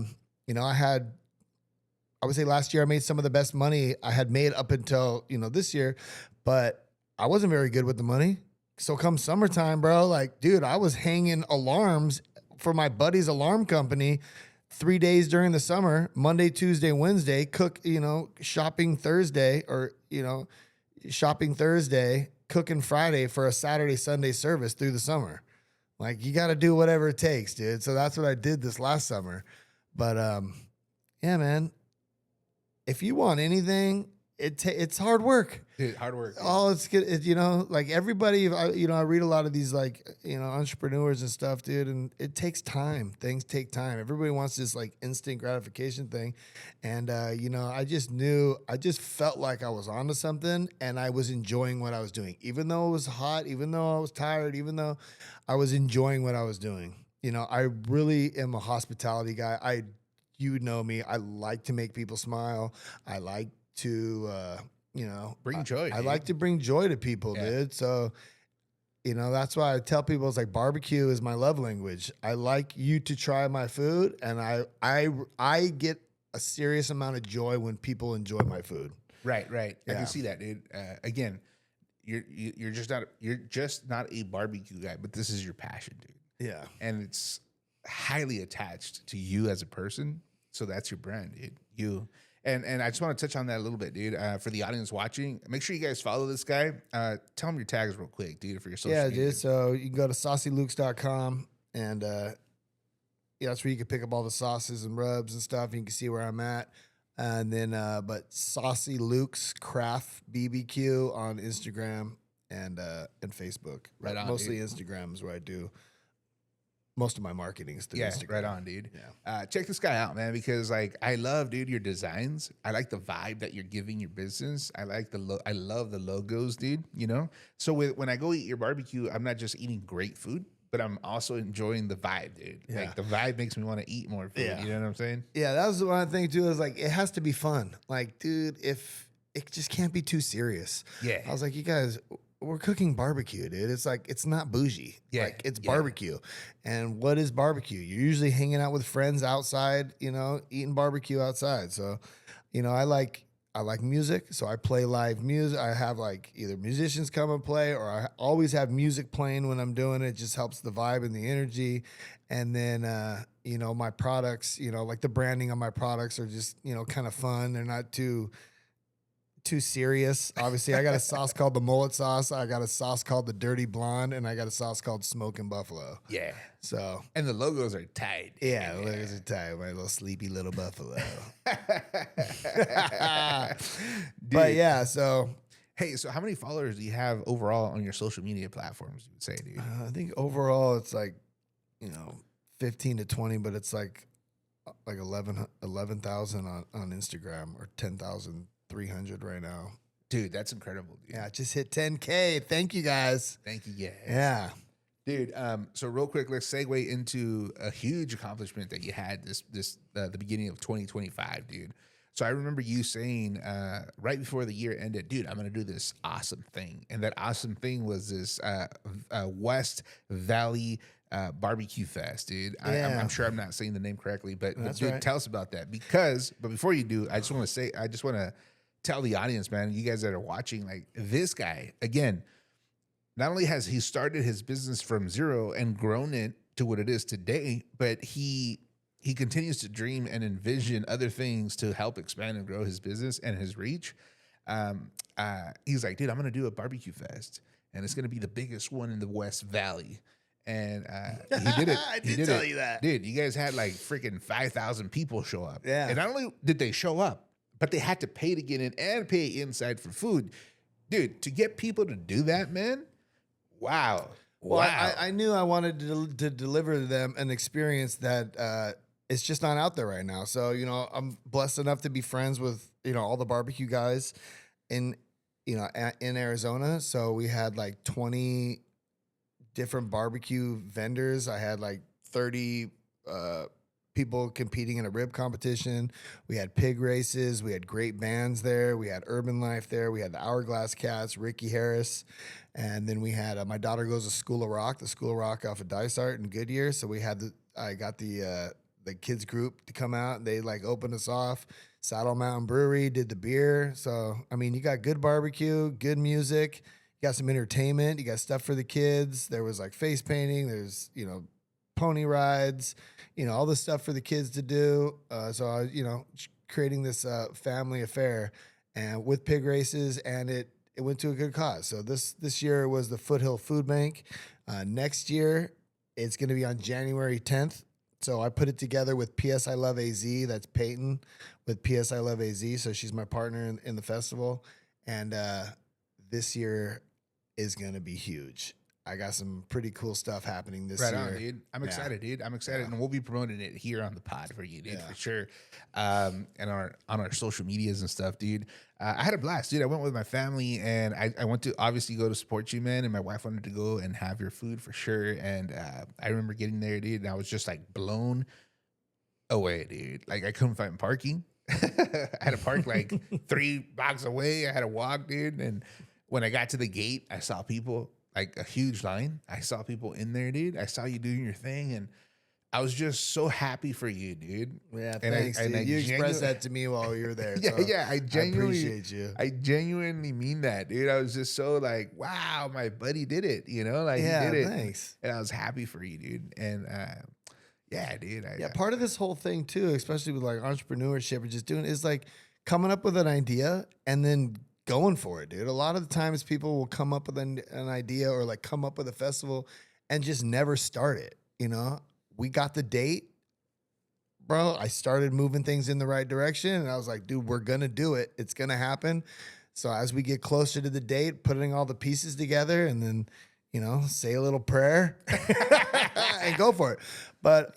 would say last year I made some of the best money I had made up until, this year, but I wasn't very good with the money. So come summertime, bro, like, dude, I was hanging alarms for my buddy's alarm company 3 days during the summer, Monday, Tuesday, Wednesday, shopping Thursday cooking Friday for a Saturday, Sunday service through the summer. Like, you got to do whatever it takes, dude. So that's what I did this last summer. But, yeah, man. If you want anything, it's hard work. dude, hard work. Dude. Oh, it's good. Like everybody, I read a lot of these entrepreneurs and stuff, dude, and it takes time. Things take time. Everybody wants this like instant gratification thing. And, I just felt like I was onto something and I was enjoying what I was doing, even though it was hot, even though I was tired, even though I was enjoying what I was doing. I really am a hospitality guy. You know me. I like to make people smile. I like to, Bring joy. I like to bring joy to people, dude. So, that's why I tell people it's like barbecue is my love language. I like you to try my food, and I get a serious amount of joy when people enjoy my food. Right. I Yeah. can see that, dude. Again, you're just not a barbecue guy, but this is your passion, dude. Yeah. And it's highly attached to you as a person. So that's your brand, dude. You. And I just want to touch on that a little bit, dude. For the audience watching, make sure you guys follow this guy. Tell him your tags real quick, dude, for your social media. Dude. So you can go to saucylukes.com and that's where you can pick up all the sauces and rubs and stuff. You can see where I'm at. And then, but Saucy Luke's Craft BBQ on Instagram and Facebook. Right on, Mostly dude. Instagram is where I do most of my marketing is through Yeah, Instagram. right on, dude. Yeah. Check this guy out, man, because like I love, dude, your designs. I like the vibe that you're giving your business. I like I love the logos, dude. So when I go eat your barbecue, I'm not just eating great food, but I'm also enjoying the vibe, dude. Yeah. Like the vibe makes me want to eat more food. Yeah. You know what I'm saying? Yeah, that was the one thing too. Is like it has to be fun. Like, dude, if it just can't be too serious. Yeah. I was like, you guys, we're cooking barbecue, dude. It's like it's not bougie. Yeah, Like it's yeah. barbecue. And what is barbecue? You're usually hanging out with friends outside, eating barbecue outside. So, I like music, so I play live music. I have like either musicians come and play, or I always have music playing when I'm doing it. It just helps the vibe and the energy. And then, my products, like the branding on my products are just, kind of fun. They're not too too serious. Obviously, I got a sauce called the mullet sauce. I got a sauce called the dirty blonde, and I got a sauce called smoking buffalo. Yeah. So And the logos are tight. yeah, there's a tie, my little sleepy little buffalo. But yeah, so Hey, so how many followers do you have overall on your social media platforms, you would say, dude? I think overall it's like, 15 to 20, but it's like 11,000 on Instagram, or 10,300 right now. Dude, that's incredible, dude. Yeah, just hit 10K. Thank you guys. Thank you, guys. Yeah. Dude, so real quick, let's segue into a huge accomplishment that you had the beginning of 2025, dude. So I remember you saying right before the year ended, dude, I'm gonna do this awesome thing, and that awesome thing was this West Valley barbecue fest, dude. Yeah. I'm sure I'm not saying the name correctly, but dude, right. tell us about that. But before you do, I just want to tell the audience, man, you guys that are watching, like, this guy again. Not only has he started his business from zero and grown it to what it is today, but he continues to dream and envision other things to help expand and grow his business and his reach. He's like, dude, I'm going to do a barbecue fest, and it's going to be the biggest one in the West Valley. And he did it. I did tell you that. Dude, you guys had like freaking 5,000 people show up. Yeah. And not only did they show up, but they had to pay to get in and pay inside for food. Dude, to get people to do that, man, wow. Well, Wow. I knew I wanted to deliver to them an experience that it's just not out there right now. So, I'm blessed enough to be friends with, all the barbecue guys in Arizona. So we had like 20 different barbecue vendors. I had like 30 people competing in a rib competition. We had pig races. We had great bands there. We had Urban Life there. We had the Hourglass Cats, Ricky Harris. And then we had my daughter goes to School of Rock off of Dysart in Goodyear. So I got the kids group to come out. They like opened us off. Saddle Mountain Brewery did the beer. So, I mean, you got good barbecue, good music. You got some entertainment. You got stuff for the kids. There was like face painting. There's, pony rides, all this stuff for the kids to do. So I was, creating this family affair and with pig races, and it went to a good cause. So this year was the Foothill Food Bank. Next year, it's going to be on January 10th. So I put it together with PS I Love AZ. That's Peyton with PS I Love AZ. So she's my partner in the festival. And this year is going to be huge. I got some pretty cool stuff happening this year. Right on, dude. I'm excited, dude. I'm excited, and we'll be promoting it here on the pod for you, dude, for sure. And on our social medias and stuff, dude. I had a blast, dude. I went with my family, and I went to obviously go to support you, man. And my wife wanted to go and have your food for sure. And I remember getting there, dude, and I was just like blown away, dude. Like I couldn't find parking. I had to park like 3 blocks away. I had to walk, dude. And when I got to the gate, I saw people. Like a huge line. I saw people in there, dude. I saw you doing your thing, and I was just so happy for you, dude. Yeah, and thanks, dude. You expressed that to me while you were there. Yeah, so yeah. I appreciate you. I genuinely mean that, dude. I was just so like, wow, my buddy did it. Like he did it. Thanks. And I was happy for you, dude. And yeah, dude. Part of this whole thing too, especially with like entrepreneurship or just doing, is like coming up with an idea and then going for it, dude. A lot of the times people will come up with an idea or like come up with a festival and just never start it. We got the date, bro. I started moving things in the right direction, and I was like, dude, we're going to do it. It's going to happen. So as we get closer to the date, putting all the pieces together, and then, say a little prayer and go for it. But,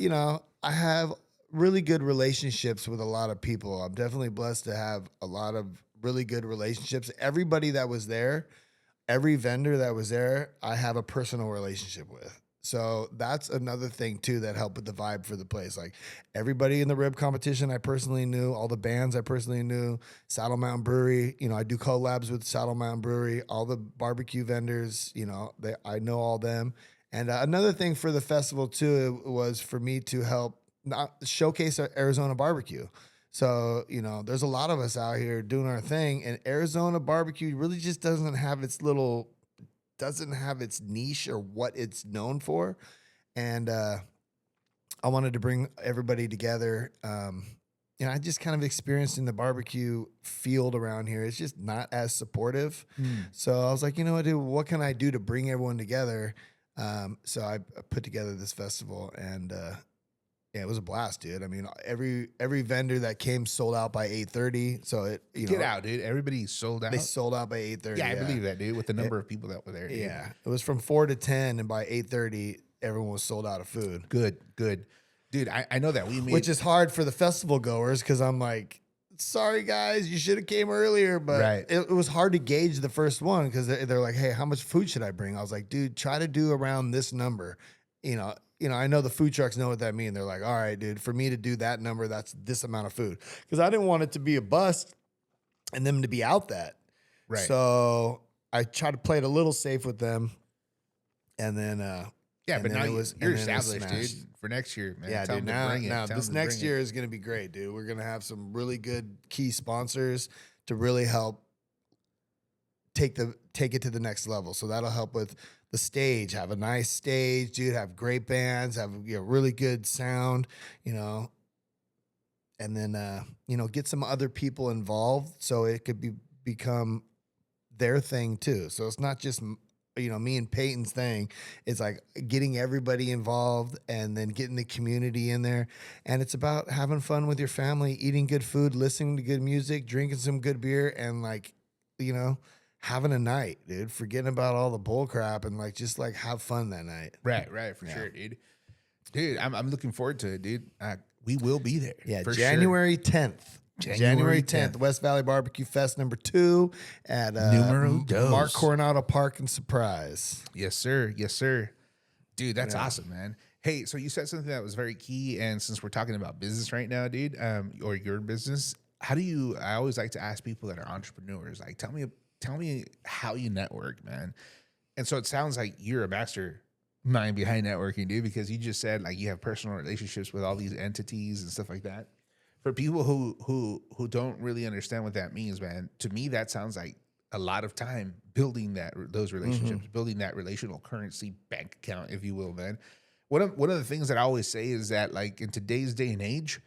I have really good relationships with a lot of people. I'm definitely blessed to have a lot of really good relationships. Everybody that was there, every vendor that was there, I have a personal relationship with. So that's another thing too that helped with the vibe for the place. Like everybody in the rib competition, I personally knew. All the bands I personally knew. Saddle Mountain Brewery, I do collabs with Saddle Mountain Brewery. All the barbecue vendors, I know all them. And another thing for the festival too was for me to help showcase Arizona barbecue. So, there's a lot of us out here doing our thing, and Arizona barbecue really just doesn't have its niche or what it's known for. And I wanted to bring everybody together you know, I just kind of experienced in the barbecue field around here, it's just not as supportive. So I was like, you know what, dude, what can I do to bring everyone together? So I put together this festival, and yeah, it was a blast, dude. I mean, every vendor that came sold out by 8:30. So it, you Get know, out, dude. Everybody sold out. they sold out by 8:30. Yeah, I believe that, dude, with the number of people that were there. Dude. Yeah, it was from 4 to 10, and by 8:30, everyone was sold out of food. Good. Dude, I know that we made... Which is hard for the festival goers, because I'm like, sorry guys, you should have came earlier. But Right. it was hard to gauge the first one, because they're like, hey, how much food should I bring? I was like, dude, try to do around this number. You know, I know the food trucks know what that means. They're like, all right, dude, for me to do that number, that's this amount of food. Because I didn't want it to be a bust and them to be out that. Right. So I tried to play it a little safe with them. And then yeah, and but then now it was- you're and then it was established, dude, smashed. for next year, man. Yeah, Tell dude. them to bring it. Now Tell this them to next bring year it. is going to be great, dude. We're going to have some really good key sponsors to really help take it to the next level. So that'll help with the stage. Have a nice stage, dude. Have great bands. Have, you know, really good sound. You know, and then you know, get some other people involved so it could become their thing too. So it's not just, you know, me and Peyton's thing. It's like getting everybody involved and then getting the community in there. And it's about having fun with your family, eating good food, listening to good music, drinking some good beer, and like, you know, having a night, dude. Forgetting about all the bull crap and like just like have fun that night. Right, for sure, dude. Dude, I'm looking forward to it, dude. We will be there. Yeah, for January 10th. January 10th, 10th. West Valley Barbecue Fest #2 at Numero dos. Mark Coronado Park in Surprise. Yes, sir. Yes, sir. Dude, that's awesome, man. Hey, so you said something that was very key, and since we're talking about business right now, dude, or your business, how do you? I always like to ask people that are entrepreneurs, like, tell me how you network, man. And so it sounds like you're a mastermind behind networking, dude, because you just said like you have personal relationships with all these entities and stuff like that. For people who don't really understand what that means, man, to me that sounds like a lot of time building those relationships, building that relational currency bank account, if you will, man. One of the things that I always say is that, like, in today's day and age,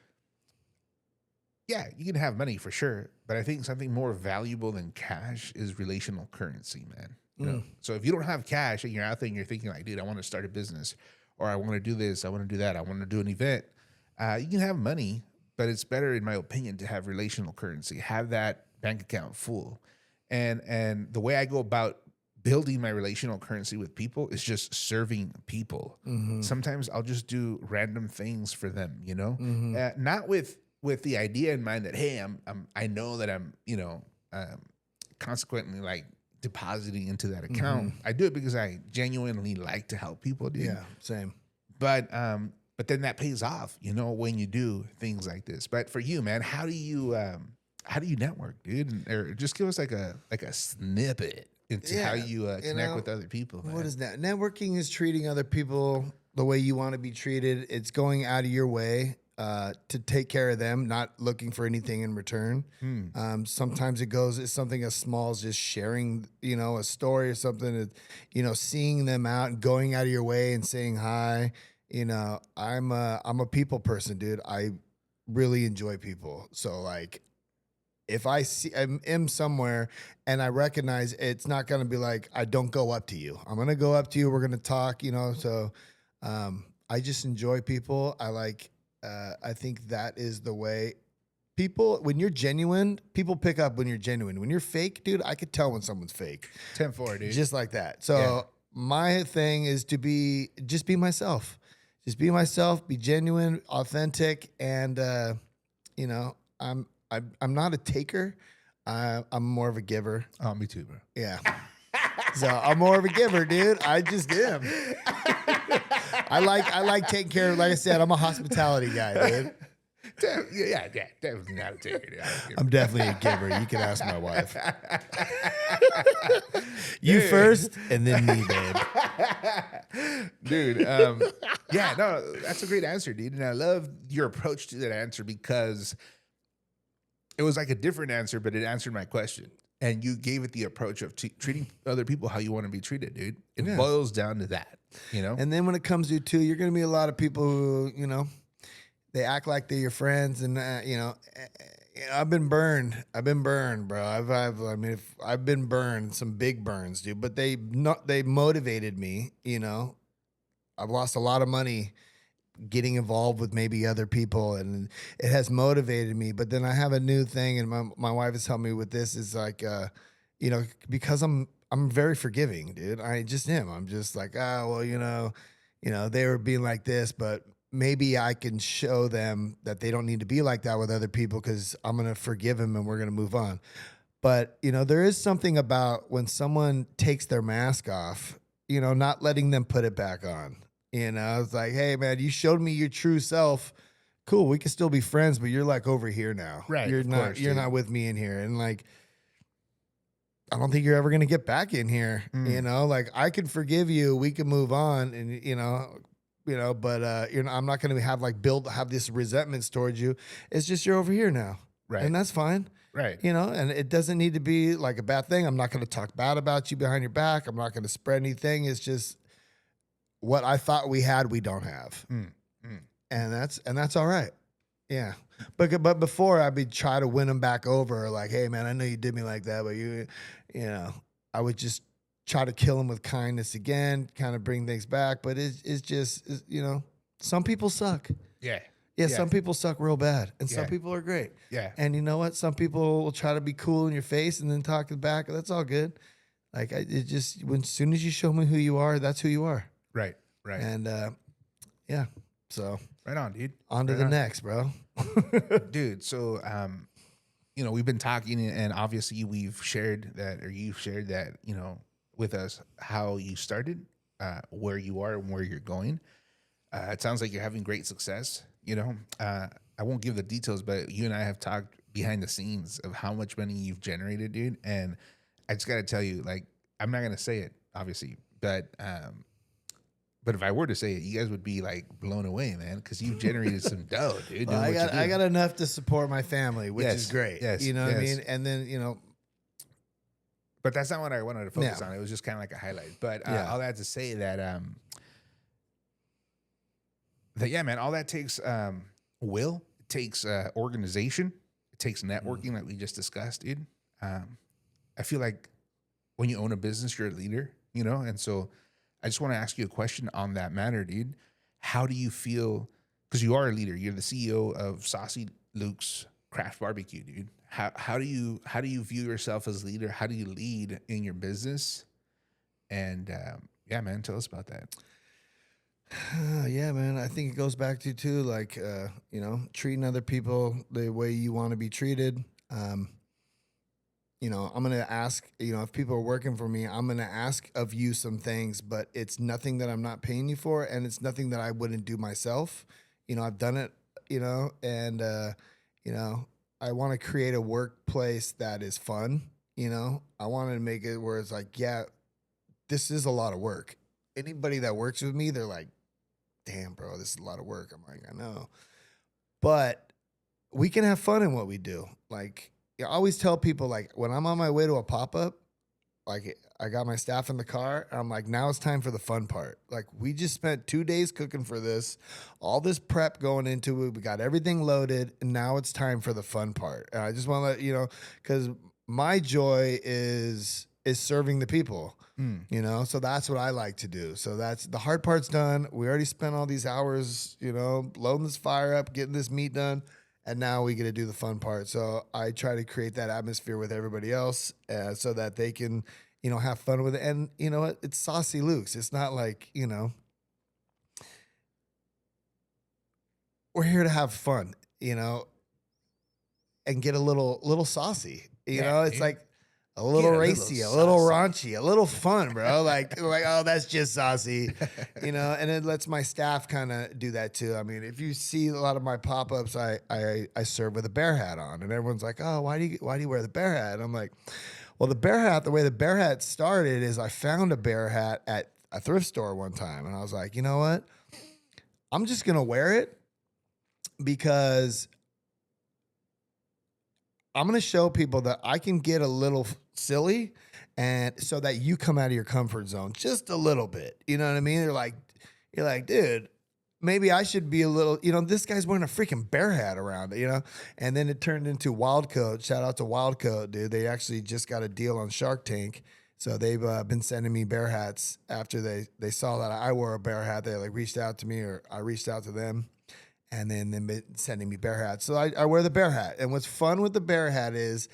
yeah, you can have money for sure, but I think something more valuable than cash is relational currency, man. You know? So if you don't have cash and you're out there and you're thinking like, dude, I want to start a business, or I want to do this, I want to do that, I want to do an event, you can have money, but it's better, in my opinion, to have relational currency, have that bank account full. And the way I go about building my relational currency with people is just serving people. Sometimes I'll just do random things for them, you know, not with the idea in mind that, hey, I know that I'm, you know, consequently like depositing into that account. I do it because I genuinely like to help people, dude. Yeah, same. But then that pays off, you know, when you do things like this. But for you, man, how do you network, dude? Or just give us like a snippet into how you connect with other people, man. What is that? Networking is treating other people the way you want to be treated. It's going out of your way to take care of them, not looking for anything in return. Sometimes it's something as small as just sharing, you know, a story or something, you know, seeing them out and going out of your way and saying hi. You know, I'm a people person, dude. I really enjoy people. So like, if I am somewhere and I recognize, it's not going to be like, I don't go up to you. I'm going to go up to you. We're going to talk, you know? So, I just enjoy people. I think that is the way people, when you're genuine, people pick up when you're genuine. When you're fake, dude, I could tell when someone's fake. 10-4, dude. Just like that. So my thing is to just be myself. Just be myself, be genuine, authentic, and you know, I'm not a taker. I'm more of a giver. Oh, me too, bro. Yeah. So I'm more of a giver, dude. I just am. I like taking care of. Like I said, I'm a hospitality guy, dude. Yeah, definitely not a taker, dude. I'm definitely a giver. You can ask my wife. You first, and then me, babe. Dude, yeah, no, that's a great answer, dude. And I love your approach to that answer because it was like a different answer, but it answered my question. And you gave it the approach of treating other people how you want to be treated, dude. It boils down to that, you know? And then when it comes to too, you're going to meet a lot of people who, you know, they act like they're your friends, and I've been burned. I've been burned, bro. I mean, I've been burned, some big burns, dude. But they motivated me. I've lost a lot of money getting involved with maybe other people, and it has motivated me. But then I have a new thing, and my wife has helped me with this. Is like, because I'm very forgiving, dude. I just am. I'm just like, well, they were being like this, but maybe I can show them that they don't need to be like that with other people, because I'm gonna forgive them and we're gonna move on. But there is something about when someone takes their mask off, not letting them put it back on. It's like, hey, man, you showed me your true self. Cool, we can still be friends, but you're like over here now. Right. You're not. You're not with me in here, and like, I don't think you're ever gonna get back in here. Like, I can forgive you. We can move on, and but I'm not gonna have this resentments towards you. It's just you're over here now, Right. and that's fine. Right. And it doesn't need to be like a bad thing. I'm not gonna talk bad about you behind your back. I'm not gonna spread anything. It's just, what I thought we had, we don't have, and that's all right. Yeah, but before I would try to win them back over, like, hey, man, I know you did me like that, but I would just try to kill them with kindness again, kind of bring things back. But it's just some people suck. Yeah. Yeah, some people suck real bad, and some people are great. Yeah. And you know what? Some people will try to be cool in your face and then talk back. That's all good. Like, as soon as you show me who you are, that's who you are. Right. Right. And so right on, dude. On to the next, bro. Dude, so we've been talking, and obviously you've shared that with us how you started, where you are and where you're going. It sounds like you're having great success. I won't give the details, but you and I have talked behind the scenes of how much money you've generated, dude. And I just got to tell you, like, I'm not going to say it, obviously, but if I were to say it, you guys would be like blown away, man, because you've generated some dough, dude. Well, I got enough to support my family, which is great. Yes, what I mean? And then, but that's not what I wanted to focus on. It was just kind of like a highlight. But all that to say that, man, all that takes will, it takes organization, it takes networking, like we just discussed, dude. I feel like when you own a business, you're a leader, and so I just want to ask you a question on that matter, dude. How do you feel? Because you are a leader. You're the CEO of Saucy Luke's Craft Barbecue, dude. How do you view yourself as a leader? How do you lead in your business? And man, tell us about that. Yeah, man. I think it goes back to too, like treating other people the way you want to be treated. I'm going to ask, if people are working for me, I'm going to ask of you some things, but it's nothing that I'm not paying you for. And it's nothing that I wouldn't do myself. I've done it, and I want to create a workplace that is fun. I want to make it where it's like, yeah, this is a lot of work. Anybody that works with me, they're like, damn, bro, this is a lot of work. I'm like, I know, but we can have fun in what we do. Like, I always tell people, like, when I'm on my way to a pop-up, like, I got my staff in the car, and I'm like, now it's time for the fun part. Like, we just spent 2 days cooking for this, all this prep going into it. We got everything loaded, and now it's time for the fun part. And I just want to let you know, because my joy is serving the people, so that's what I like to do. So that's the hard part's done. We already spent all these hours, loading this fire up, getting this meat done. And now we get to do the fun part. So I try to create that atmosphere with everybody else so that they can, have fun with it. And you know what? It's Saucy Luke's. It's not like, we're here to have fun, and get a little saucy. It's like a little racy, a little raunchy, a little fun, bro. like, oh, that's just Saucy, and it lets my staff kind of do that too. I mean, if you see a lot of my pop-ups, I serve with a bear hat on, and everyone's like, oh, why do you wear the bear hat? And I'm like, well, the way the bear hat started is I found a bear hat at a thrift store one time, and I was like, you know what? I'm just gonna wear it because I'm going to show people that I can get a little silly, and so that you come out of your comfort zone just a little bit. You know what I mean? You're like, dude, maybe I should be a little, this guy's wearing a freaking bear hat around, and then it turned into Wild Coat. Shout out to Wild Coat, dude. They actually just got a deal on Shark Tank. So they've been sending me bear hats after they saw that I wore a bear hat. They like reached out to me, or I reached out to them, and then they've been sending me bear hats. So I wear the bear hat. And what's fun with the bear hat is,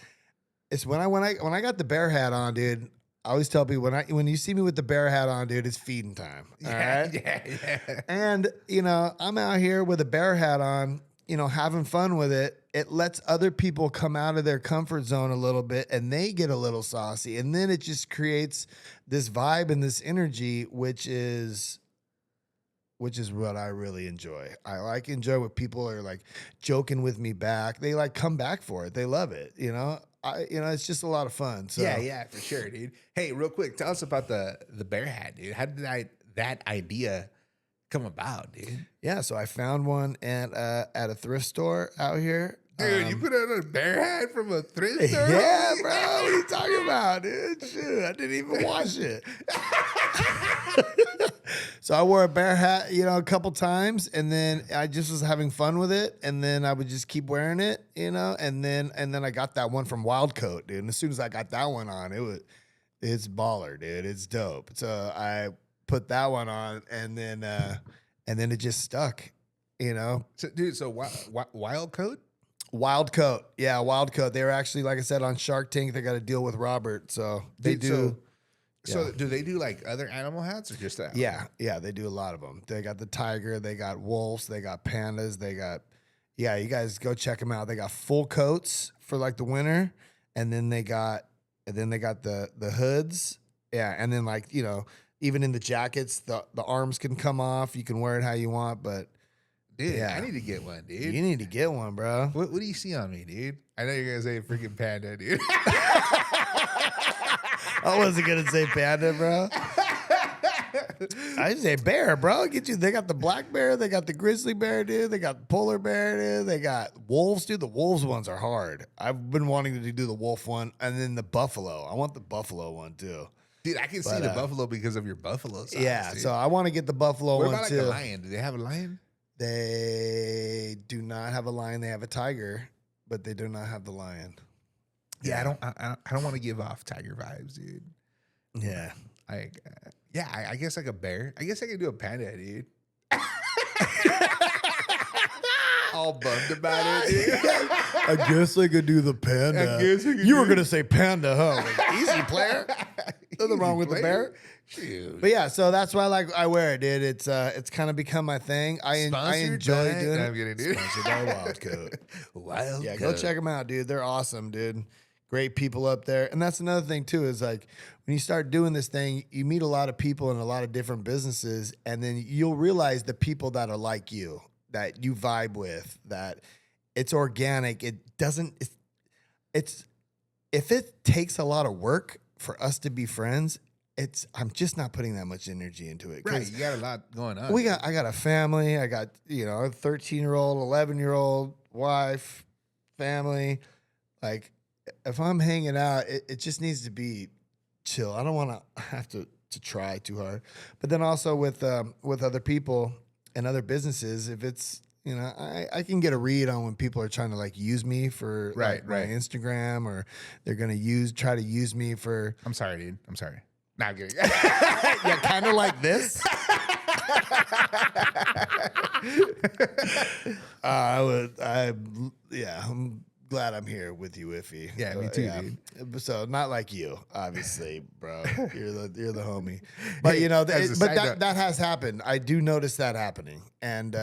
it's when I got the bear hat on, dude. I always tell people when you see me with the bear hat on, dude, it's feeding time. All right? Yeah. And, I'm out here with a bear hat on, having fun with it. It lets other people come out of their comfort zone a little bit, and they get a little saucy. And then it just creates this vibe and this energy, which is what I really enjoy. I enjoy when people are like joking with me back. They like come back for it. They love it. It's just a lot of fun. So Yeah, for sure, dude. Hey, real quick, tell us about the bear hat, dude. How did that idea come about, dude? Yeah, so I found one at a thrift store out here. Dude, you put on a bear hat from a thrift store? Yeah, bro. What are you talking about, dude? Shoot, I didn't even wash it. So I wore a bear hat, a couple times, and then I just was having fun with it, and then I would just keep wearing it, and then I got that one from Wild Coat, dude. And as soon as I got that one on, it's baller, dude. It's dope. So I put that one on, and then it just stuck, So, dude, Wild Coat? Wild Coat. Yeah, Wild Coat. They were actually, like I said, on Shark Tank. They got a deal with Robert. So they do. So do they do like other animal hats or just that? Yeah, they do a lot of them. They got the tiger, they got wolves, they got pandas, you guys go check them out. They got full coats for like the winter, and then they got the hoods. Yeah, and then even in the jackets, the arms can come off. You can wear it how you want, but dude, yeah. I need to get one, dude. You need to get one, bro. What do you see on me, dude? I know you're gonna say freaking panda, dude. I wasn't gonna say panda, bro. I say bear, bro. They got the black bear, they got the grizzly bear, dude. They got the polar bear, dude. They got wolves, dude. The wolves ones are hard. I've been wanting to do the wolf one, and then the buffalo. I want the buffalo one too. Dude, I can see the buffalo because of your buffalo size. Yeah, dude. so I want to get the buffalo what one about too. Like a lion? Do they have a lion? They do not have a lion. They have a tiger, but they do not have the lion. Yeah, I don't want to give off tiger vibes, dude. Yeah. I guess like a bear. I guess I could do a panda, dude. All bummed about it, dude. I guess I could do the panda. You were gonna say panda, huh? Like, easy player. Nothing wrong with the bear. Shoot. But yeah, so that's why I wear it, dude. It's kind of become my thing. I enjoy doing it. I'm gonna do. Sponsored by Wild Coat. Wild Yeah, Coat. go check them out, dude. They're awesome, dude. Great people up there. And that's another thing too, is like when you start doing this thing, you meet a lot of people in a lot of different businesses, and then you'll realize the people that are like you, that you vibe with, that it's organic. It doesn't, it's if it takes a lot of work for us to be friends, I'm just not putting that much energy into it. Right, you got a lot going on. I got a family. I got, a 13-year-old, 11-year-old wife, family. Like, if I'm hanging out, it just needs to be chill. I don't want to have to try too hard. But then also with other people and other businesses, if it's, I can get a read on when people are trying to like use me for my Instagram, or they're going to try to use me for. I'm sorry, dude. I'm sorry. Nah, I'm kidding. Yeah, kind of like this. I'm glad I'm here with you, WIFFY. Yeah, me too, dude. So not like you, obviously, bro. You're the homie. But that has happened. I do notice that happening, and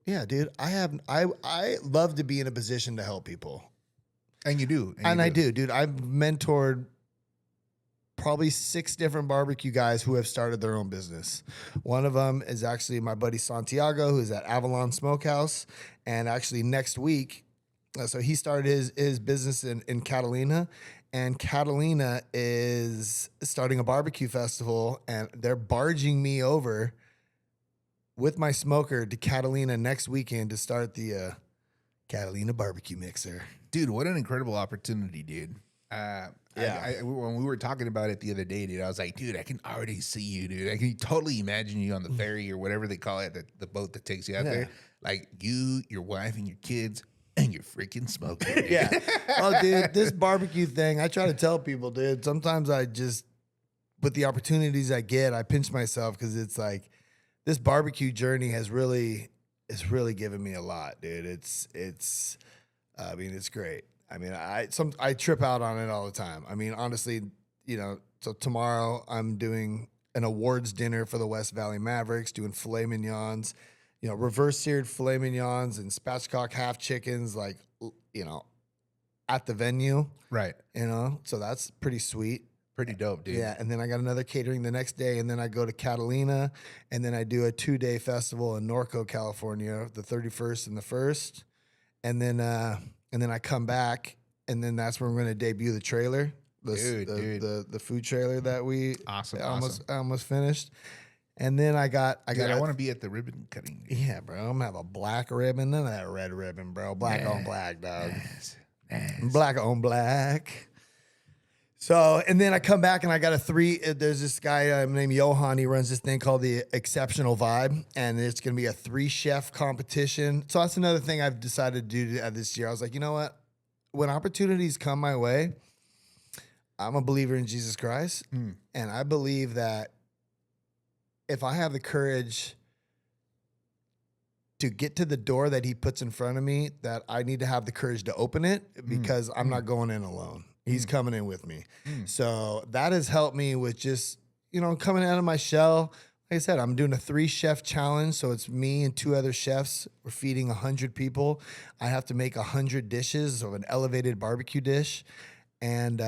yeah, dude. I love to be in a position to help people, and you do, I do, dude. I've mentored probably 6 different barbecue guys who have started their own business. One of them is actually my buddy Santiago, who's at Avalon Smokehouse. And actually next week, so he started his business in Catalina. And Catalina is starting a barbecue festival. And they're barging me over with my smoker to Catalina next weekend to start the Catalina barbecue mixer. Dude, what an incredible opportunity, dude. Yeah. When we were talking about it the other day, dude, I was like, dude, I can already see you, dude. I can totally imagine you on the ferry or whatever they call it, the boat that takes you out Yeah. there. Like you, your wife, and your kids, and your freaking smoky. Dude. Yeah. Oh, dude, this barbecue thing, I try to tell people, dude, sometimes I just, with the opportunities I get, I pinch myself because it's like this barbecue journey it's really given me a lot, dude. I mean, it's great. I mean, I trip out on it all the time. I mean, honestly, so tomorrow I'm doing an awards dinner for the West Valley Mavericks, doing filet mignons, reverse seared filet mignons and spatchcock half chickens, like, at the venue, Right. so that's pretty sweet. Pretty dope, dude. Yeah, and then I got another catering the next day, and then I go to Catalina, and then I do a 2-day festival in Norco, California, the 31st and the 1st, and then I come back, and then that's when we're going to debut the trailer, the food trailer that we almost finished, and then I want to be at the ribbon cutting. Yeah, bro, I'm gonna have a black ribbon, then that red ribbon, bro, black on black, dog, black on black. So, and then I come back and I got there's this guy named Johan. He runs this thing called the Exceptional Vibe, and it's going to be a 3-chef competition. So that's another thing I've decided to do this year. I was like, you know what? When opportunities come my way, I'm a believer in Jesus Christ. And I believe that if I have the courage to get to the door that he puts in front of me, that I need to have the courage to open it because I'm not going in alone. He's coming in with me. So that has helped me with just, coming out of my shell. Like I said, I'm doing a 3-chef challenge. So it's me and 2 other chefs. We're feeding 100 people. I have to make 100 dishes of an elevated barbecue dish. And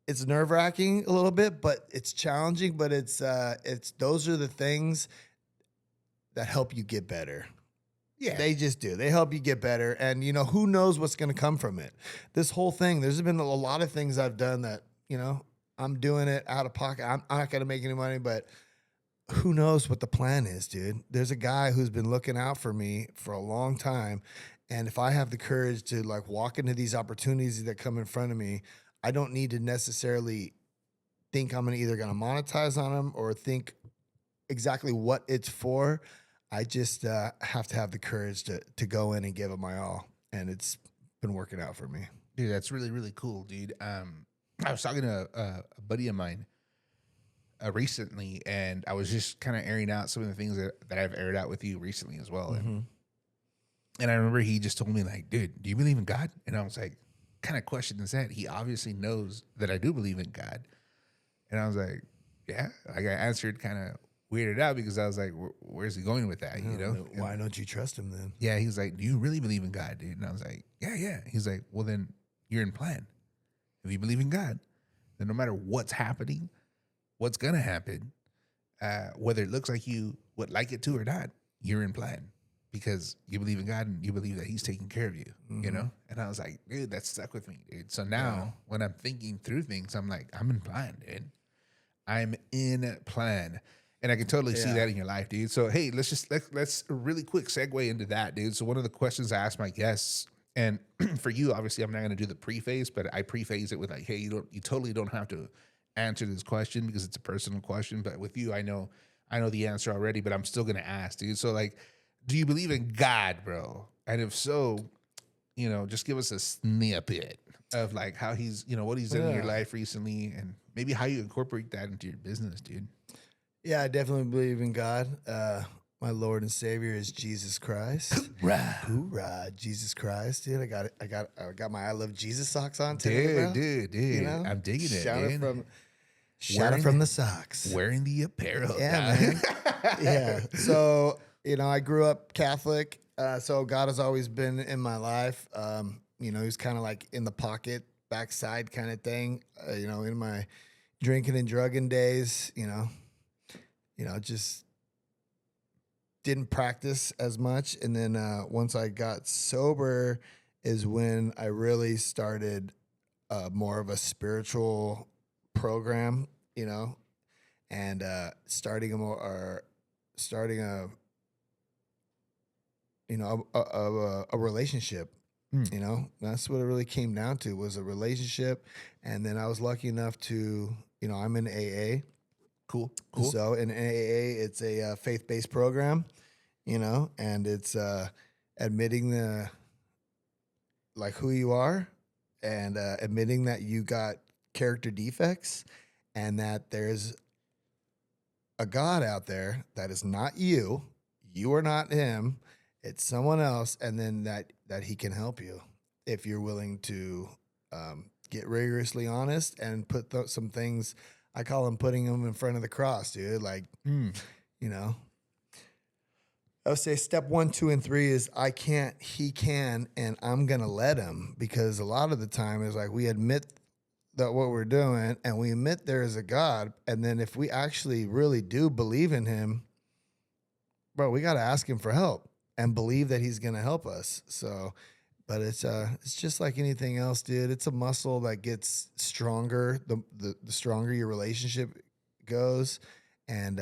it's nerve-wracking a little bit, but it's challenging, but it's those are the things that help you get better. Yeah, they just do. They help you get better. And, who knows what's going to come from it. This whole thing, there's been a lot of things I've done that, I'm doing it out of pocket. I'm not going to make any money, but who knows what the plan is, dude. There's a guy who's been looking out for me for a long time. And if I have the courage to walk into these opportunities that come in front of me, I don't need to necessarily think I'm either going to monetize on them or think exactly what it's for. I just have to have the courage to go in and give it my all, and it's been working out for me. Dude, that's really, really cool, dude. I was talking to a buddy of mine recently, and I was just kind of airing out some of the things that I've aired out with you recently as well. And I remember he just told me, like, dude, do you believe in God? And I was like, kind of question is that? He obviously knows that I do believe in God. And I was like, yeah. Like I answered kind of weirded out because I was like, where's he going with that? Why don't you trust him then? Yeah, he was like, do you really believe in God, dude? And I was like, yeah. He's like, well, then you're in plan. If you believe in God, then no matter what's happening, what's gonna happen, whether it looks like you would like it to or not, you're in plan because you believe in God and you believe that He's taking care of you. And I was like, dude, that stuck with me, dude. So now when I'm thinking through things, I'm like, I'm in plan, dude. I'm in plan. And I can totally see that in your life, dude. So, hey, let's really quick segue into that, dude. So one of the questions I ask my guests, and for you, obviously, I'm not going to do the preface, but I preface it with like, hey, you totally don't have to answer this question because it's a personal question. But with you, I know the answer already, but I'm still going to ask, dude. So like, do you believe in God, bro? And if so, just give us a snippet of like how He's, what He's done in your life recently, and maybe how you incorporate that into your business, dude. Yeah, I definitely believe in God. My Lord and Savior is Jesus Christ. Hoorah. Hoorah, Jesus Christ, dude. I got my I Love Jesus socks on today, bro. Dude. I'm digging it, Shout it from the socks. Wearing the apparel. Yeah, man. Yeah. So, I grew up Catholic. So God has always been in my life. He was kind of like in the pocket, backside kind of thing. In my drinking and drugging days, just didn't practice as much. And then once I got sober is when I really started more of a spiritual program, and starting a relationship Mm. You know, that's what it really came down to, was a relationship. And then I was lucky enough to, you know, I'm in AA. Cool. Cool. So in AA, it's a faith-based program, you know, and it's admitting the like who you are, and admitting that you got character defects, and that there's a God out there that is not you. You are not him. It's someone else, and then that he can help you if you're willing to get rigorously honest and put some things. I call them putting them in front of the cross, dude. Like, Mm. you know, I would say step 1, 2, and 3 is I can't, he can, and I'm gonna let him, because a lot of the time is like we admit that what we're doing, and we admit there is a God, and then if we actually really do believe in him, bro, we got to ask him for help and believe that he's gonna help us. So, but it's just like anything else, dude. It's a muscle that gets stronger the stronger your relationship goes, and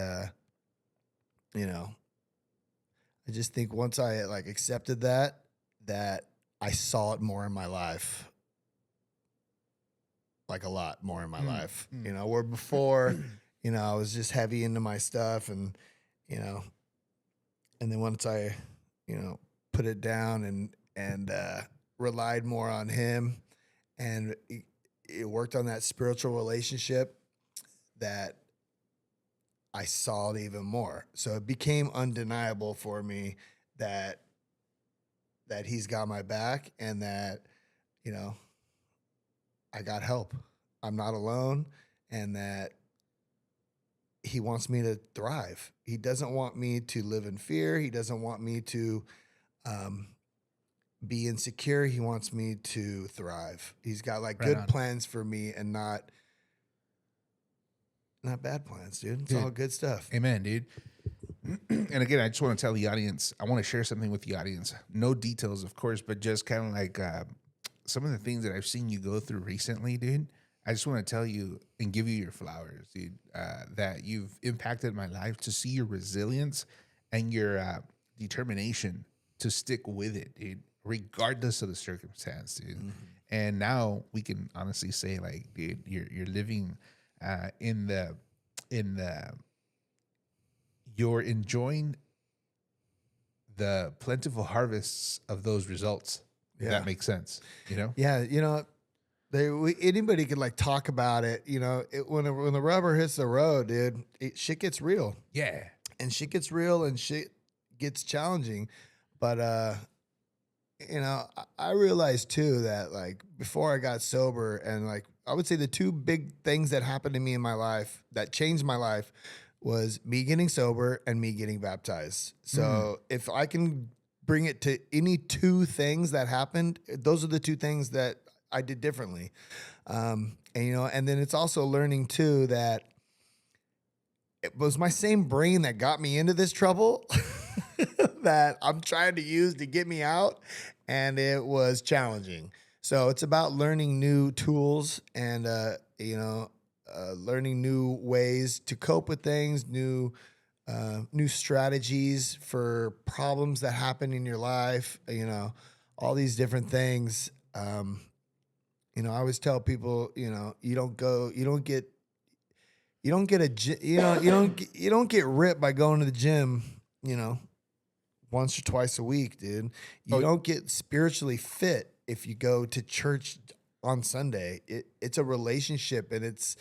you know, I just think once I like accepted that I saw it more in my life, like a lot more in my life. You know, where before, you know, I was just heavy into my stuff, and you know, and then once I, you know, put it down and relied more on him, and it worked on that spiritual relationship, that I saw it even more. So it became undeniable for me that he's got my back, and that, you know, I got help. I'm not alone, and that he wants me to thrive. He doesn't want me to live in fear. He doesn't want me to be insecure. He wants me to thrive. He's got like Right good on. plans for me, and not bad plans, dude. It's Dude. all good stuff. Amen, dude. And again, I just want to tell the audience, I want to share something with the audience. No details, of course, but just kind of like some of the things that I've seen you go through recently, dude. I just want to tell you and give you your flowers, dude, that you've impacted my life, to see your resilience and your determination to stick with it, dude, regardless of the circumstance, dude. Mm-hmm. And now we can honestly say, like, dude, you're living in the you're enjoying the plentiful harvests of those results. If Yeah. that makes sense, you know? Yeah, you know, anybody could like talk about it. You know, when the rubber hits the road, dude, shit gets real, Yeah. and shit gets real, and shit gets challenging. But you know, I realized too that like before I got sober, and like I would say the two big things that happened to me in my life that changed my life was me getting sober and me getting baptized. So if I can bring it to any two things that happened, those are the two things that I did differently. And you know, and then it's also learning too that it was my same brain that got me into this trouble that I'm trying to use to get me out, and it was challenging. So it's about learning new tools, and you know, learning new ways to cope with things, new strategies for problems that happen in your life. You know, all these different things. You know, I always tell people, you know, you don't get you don't get ripped by going to the gym, you know, once or twice a week, dude. You don't get spiritually fit if you go to church on Sunday. It's a relationship, and it's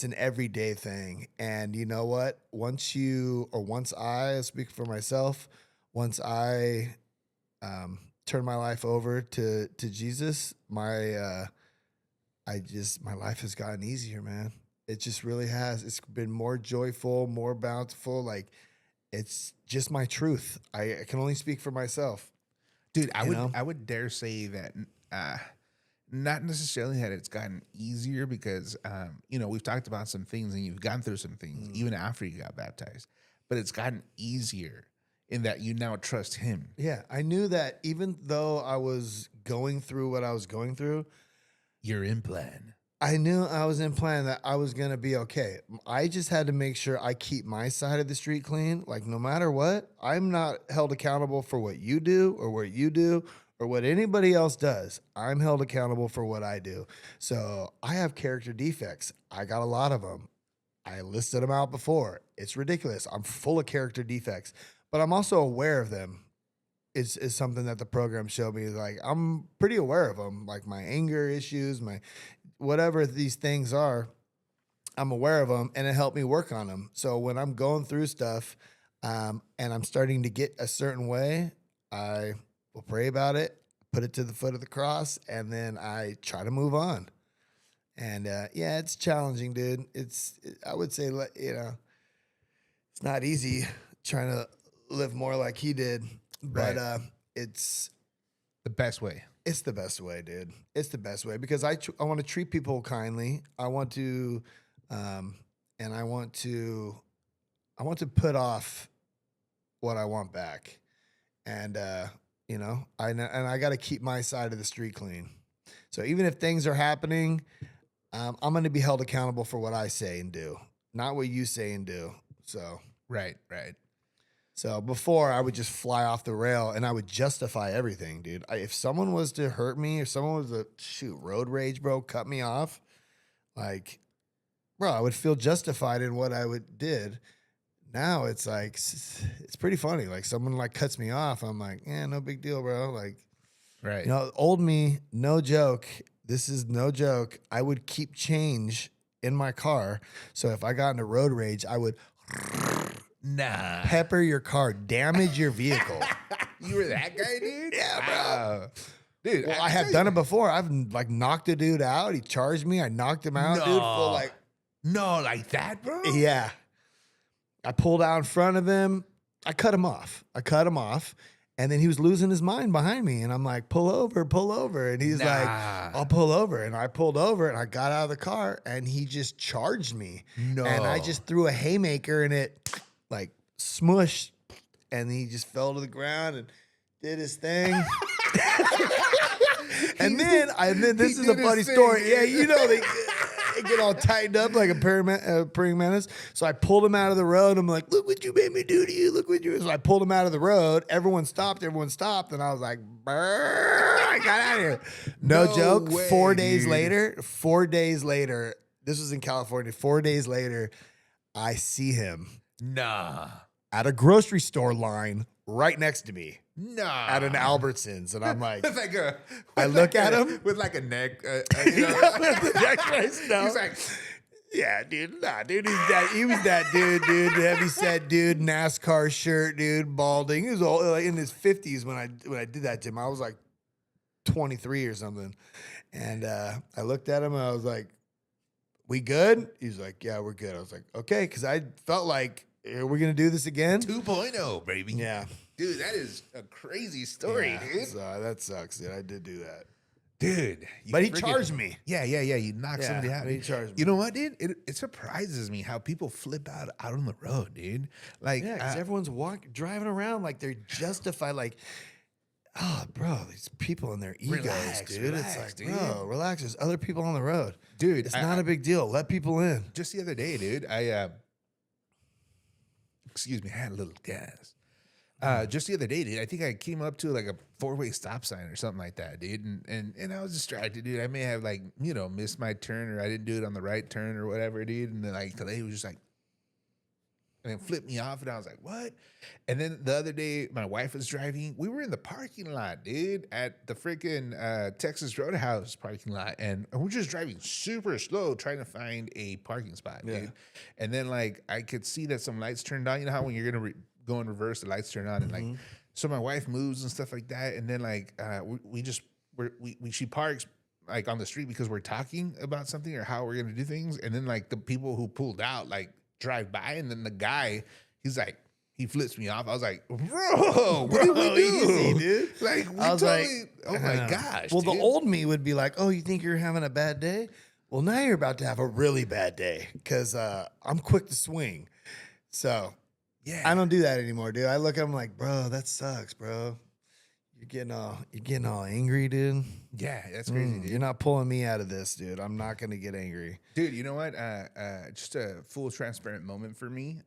an everyday thing. And you know what? Once I speak for myself, once I turn my life over to Jesus, my life has gotten easier, man. It just really has. It's been more joyful, more bountiful. Like, it's just my truth. I can only speak for myself. Dude, You know? I would dare say that not necessarily that it's gotten easier, because you know, we've talked about some things and you've gone through some things even after you got baptized, but it's gotten easier in that you now trust him. Yeah, I knew that even though I was going through what I was going through, You're in plan. I knew I was in plan, that I was going to be okay. I just had to make sure I keep my side of the street clean. Like, no matter what, I'm not held accountable for what you do or what you do or what anybody else does, I'm held accountable for what I do. So I have character defects. I got a lot of them. I listed them out before. It's ridiculous. I'm full of character defects, but I'm also aware of them. Is something that the program showed me. Like, I'm pretty aware of them, like my anger issues, my whatever these things are. I'm aware of them, and it helped me work on them. So when I'm going through stuff, and I'm starting to get a certain way, I will pray about it, put it to the foot of the cross, and then I try to move on. And yeah, it's challenging, dude. I would say, it's not easy trying to live more like he did, but Right. it's The best way. it's the best way, dude. It's the best way because I want to treat people kindly. I want to, and I want to put off what I want back, and I got to keep my side of the street clean. So even if things are happening, I'm going to be held accountable for what I say and do, not what you say and do. So. Right, right. So before I would just fly off the rail and I would justify everything, dude. If someone was to hurt me, if someone was to road rage, bro, cut me off, like, bro, I would feel justified in what I did. Now it's like, it's pretty funny. Like someone like cuts me off. I'm like, yeah, no big deal, bro. Like, Right. old me, no joke. This is no joke. I would keep change in my car. So if I got into road rage, I would Nah. pepper your car, damage your vehicle. You were that guy, dude? Yeah, bro. Wow. Dude, Well, I have done it before. I've like knocked a dude out. He charged me. I knocked him out, dude. Full like, No, like that, bro? yeah. I pulled out in front of him. I cut him off. And then he was losing his mind behind me. And I'm like, pull over. And he's like, I'll pull over. And I pulled over and I got out of the car and he just charged me. No. And I just threw a haymaker and it like smushed. And he just fell to the ground and did his thing. and then this is a funny story. Yeah, they get all tightened up like a praying mantis. So I pulled him out of the road. I'm like, look what you made me do to you. Look what you. So I pulled him out of the road. Everyone stopped. And I was like, I got out of here. No joke. way, 4 days dude. later, this was in California. 4 days later, I see him Nah. at a grocery store line right next to me Nah. at an Albertsons. And I'm like, With like a, I look at him. with like a neck. He's like, yeah, dude. Nah, dude. He was that dude. Heavy set dude, NASCAR shirt, dude, balding. He was all like in his 50s when I did that to him. I was like 23 or something. And I looked at him and I was like, we good? He's like, yeah, we're good. I was like, okay, because I felt like, are we gonna do this again? 2.0, baby. Yeah. Dude, that is a crazy story, Yeah, dude. so that sucks, dude. I did do that. Dude. But he charged me. Yeah. You knocked Yeah, somebody out. he dude. charged me. You know what, dude? It surprises me how people flip out on the road, dude. Like, Yeah, because everyone's driving around like they're justified. Like, oh, bro, these people and their egos, Relax, dude. relax, It's like, dude. bro, relax. There's other people on the road. dude, It's not a big deal. Let people in. just the other day, dude, excuse me, I had a little gas. Just the other day, dude, I think I came up to like a 4-way stop sign or something like that, dude. And I was distracted, dude. I may have like, missed my turn or I didn't do it on the right turn or whatever, dude. And then like the lady was just like, and then flipped me off and I was like, what? And then the other day, my wife was driving. We were in the parking lot, dude, at the freaking Texas Roadhouse parking lot. And we're just driving super slow trying to find a parking spot, dude. And then like I could see that some lights turned on. You know how when you're going to go in reverse, the lights turn on. And like, so my wife moves and stuff like that. And then like she parks like on the street because we're talking about something or how we're going to do things. And then like the people who pulled out like drive by. And then the guy, he's like, he flips me off. I was like, bro, what did we do? Easy, dude. Like, we I was totally, like, oh my gosh. Well, dude. the old me would be like, oh, you think you're having a bad day? Well, now you're about to have a really bad day because I'm quick to swing. So yeah, I don't do that anymore, dude. I look at him like, bro, that sucks, bro. You're getting all angry, dude. Yeah, that's crazy, dude. You're not pulling me out of this, dude. I'm not gonna get angry. Dude, you know what? Just a full transparent moment for me.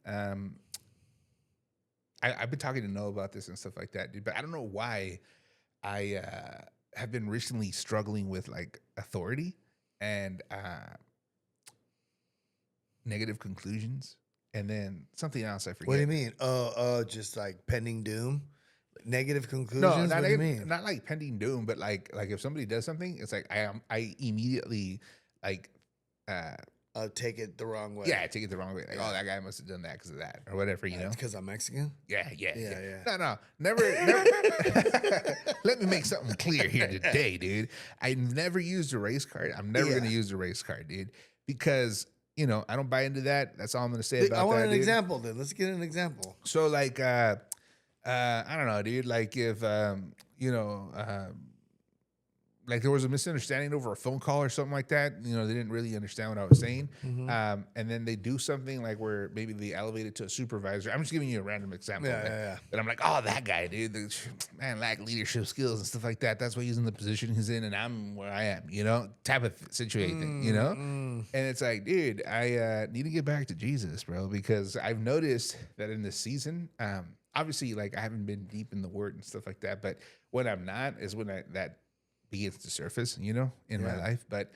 I've been talking to Noah about this and stuff like that, dude, but I don't know why I have been recently struggling with like authority and negative conclusions, and then something else I forget. What do you mean? Just like pending doom, negative No, conclusions. not What do you mean? not like pending doom, but like if somebody does something, it's like I immediately like Take it the wrong way. yeah, I take it the wrong way. Like, oh, that guy must have done that because of that or whatever, you know? It's because I'm Mexican. Yeah. Yeah. No, never. Let me make something clear here today, dude. I never used a race card. I'm never going to use a race card, dude, because, you know, I don't buy into that. That's all I'm going to say about I want that, an dude. example then. Let's get an example. So, like, I don't know, dude. Like, if, you know, like there was a misunderstanding over a phone call or something like that. You know, they didn't really understand what I was saying. And then they do something like where maybe they elevate it to a supervisor. I'm just giving you a random example. Yeah. But I'm like, oh, that guy, dude, man, lack leadership skills and stuff like that. That's why he's in the position he's in, and I'm where I am, you know, type of situation, you know? And it's like, dude, I need to get back to Jesus, bro, because I've noticed that in this season, obviously, like I haven't been deep in the word and stuff like that, but when I'm not is when that begins to surface, you know, in my life. But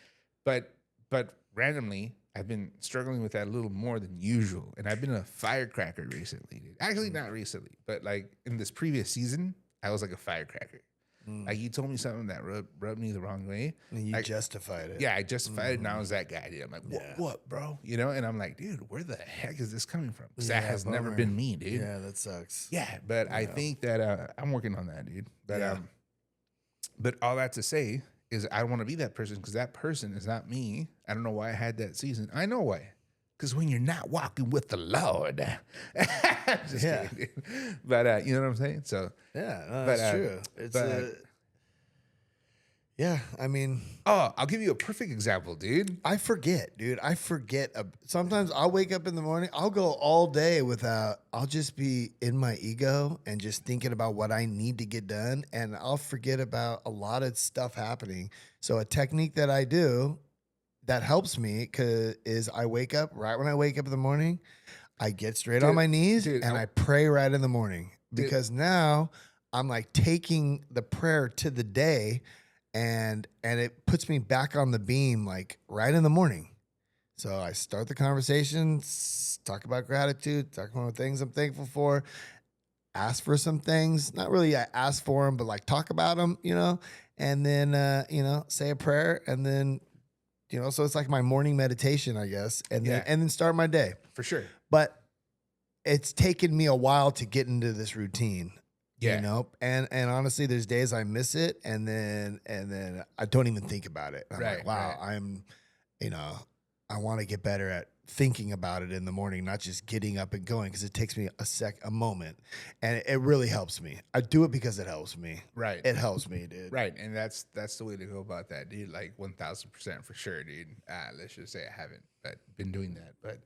randomly, I've been struggling with that a little more than usual. And I've been a firecracker recently, dude. Actually, not recently, but like in this previous season, I was like a firecracker. Like you told me something that rubbed me the wrong way. And you like, justified it. Yeah, I justified it, and I was that guy, dude. I'm like, what, bro? You know, and I'm like, dude, where the heck is this coming from? Because that has never been me, dude. Yeah, that sucks. Yeah, but I think that I'm working on that, dude. But all that to say is I don't want to be that person because that person is not me. I don't know why I had that season. I know why. Because when you're not walking with the Lord. Just kidding, dude. But you know what I'm saying? So yeah, no, that's true. It's yeah, I mean, I'll give you a perfect example, dude. I forget, dude. I forget. Sometimes I'll wake up in the morning. I'll go all day without. I'll just be in my ego and just thinking about what I need to get done, and I'll forget about a lot of stuff happening. So a technique that I do that helps me is I wake up right when I wake up in the morning. I get straight on my knees and I pray right in the morning because now I'm like taking the prayer to the day. And it puts me back on the beam like right in the morning. So I start the conversation, talk about gratitude, talk about things I'm thankful for, ask for some things. Not really I ask for them, but like talk about them, you know, and then, you know, say a prayer and then, you know, so it's like my morning meditation, I guess, and then start my day. For sure. But it's taken me a while to get into this routine. Yeah. You know, and honestly, there's days I miss it, and then I don't even think about it. I'm like, wow, I'm, you know, I want to get better at thinking about it in the morning, not just getting up and going, because it takes me a moment, and it really helps me. I do it because it helps me. Right. It helps me, dude. Right, and that's the way to go about that, dude. Like 1,000% for sure, dude. Let's just say I haven't been doing that, but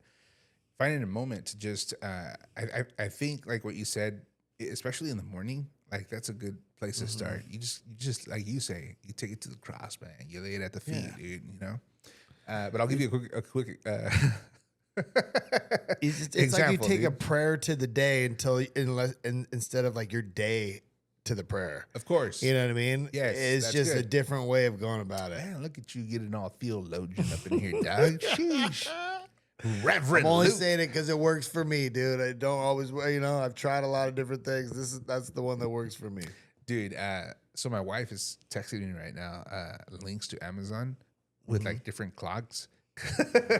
finding a moment to just, I think like what you said. Especially in the morning, like that's a good place to start. You just like you say, you take it to the cross, man. You lay it at the feet, dude. You know. But I'll give you a quick. It's like you take a prayer to the day instead of like your day to the prayer. Of course, you know what I mean. Yes, it's just a different way of going about it. Man, look at you getting all theologian up in here, dog. Sheesh. Reverend I'm only Luke. saying it because it works for me, dude. I don't always, you know, I've tried a lot of different things. That's the one that works for me. Dude, so my wife is texting me right now links to Amazon with like different clocks.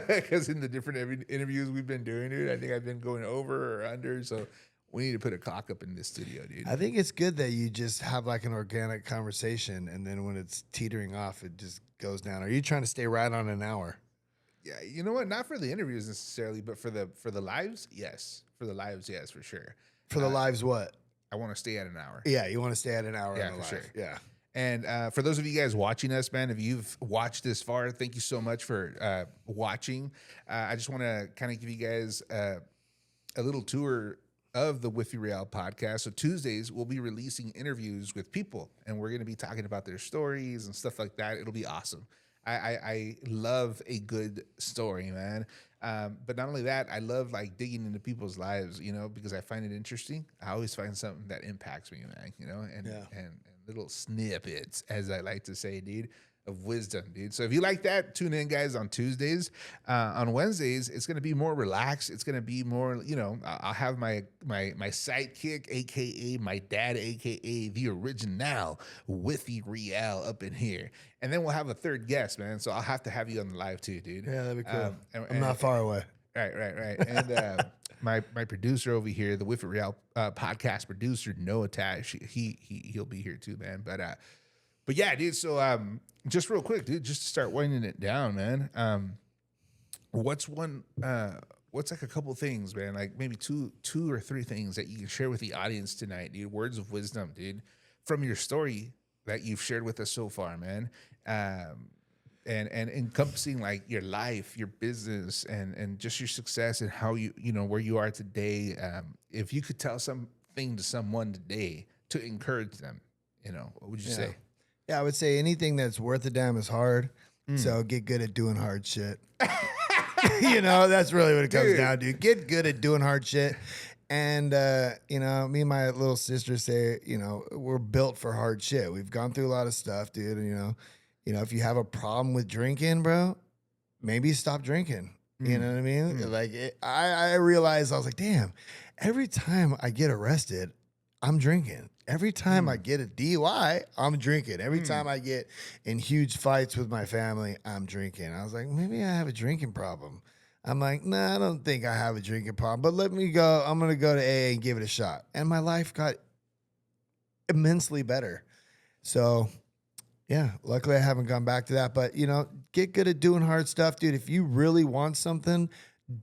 Because in the different interviews we've been doing, dude, I think I've been going over or under. So we need to put a clock up in this studio, dude. I think it's good that you just have like an organic conversation, and then when it's teetering off, it just goes down. Are you trying to stay right on an hour? Yeah, you know what? Not for the interviews necessarily, but for the lives, yes. For the lives, yes, for sure. For the lives, what? I want to stay at an hour. Yeah, you want to stay at an hour. Yeah, on the for live. sure. Yeah. And for those of you guys watching us, man, if you've watched this far, thank you so much for watching. I just want to kind of give you guys a little tour of the WIFFY Real podcast. So Tuesdays, we'll be releasing interviews with people, and we're going to be talking about their stories and stuff like that. It'll be awesome. I love a good story, man. But not only that, I love like digging into people's lives, you know, because I find it interesting. I always find something that impacts me, man, you know, and little snippets, as I like to say, dude, of wisdom, dude. So if you like that, tune in, guys, on Tuesdays. On Wednesdays, it's gonna be more relaxed. It's gonna be more, I'll have my sidekick, aka my dad, aka the original WIFFY Real up in here, and then we'll have a third guest, man. So I'll have to have you on the live too, dude. Yeah, that'd be cool. I'm not far away. Right. And my producer over here, the WIFFY Real podcast producer, Noah Tash, he'll be here too, man. But yeah, dude. So just real quick, dude, just to start winding it down, man. What's like a couple things, man? Like maybe two or three things that you can share with the audience tonight, dude. Words of wisdom, dude, from your story that you've shared with us so far, man. And encompassing like your life, your business, and just your success and how where you are today. If you could tell something to someone today to encourage them, what would you say? Yeah, I would say anything that's worth a damn is hard. So get good at doing hard shit. That's really what it comes down to. Get good at doing hard shit. And, me and my little sister say, we're built for hard shit. We've gone through a lot of stuff, dude. And, if you have a problem with drinking, bro, maybe stop drinking. You know what I mean? Like, I realized, I was like, damn, every time I get arrested, I'm drinking. Every time I get a DUI, I'm drinking. Every time I get in huge fights with my family, I'm drinking. I was like, maybe I have a drinking problem. I'm like, nah, I don't think I have a drinking problem, but let me go. I'm going to go to AA and give it a shot. And my life got immensely better. So, yeah, luckily I haven't gone back to that. But, get good at doing hard stuff, dude. If you really want something,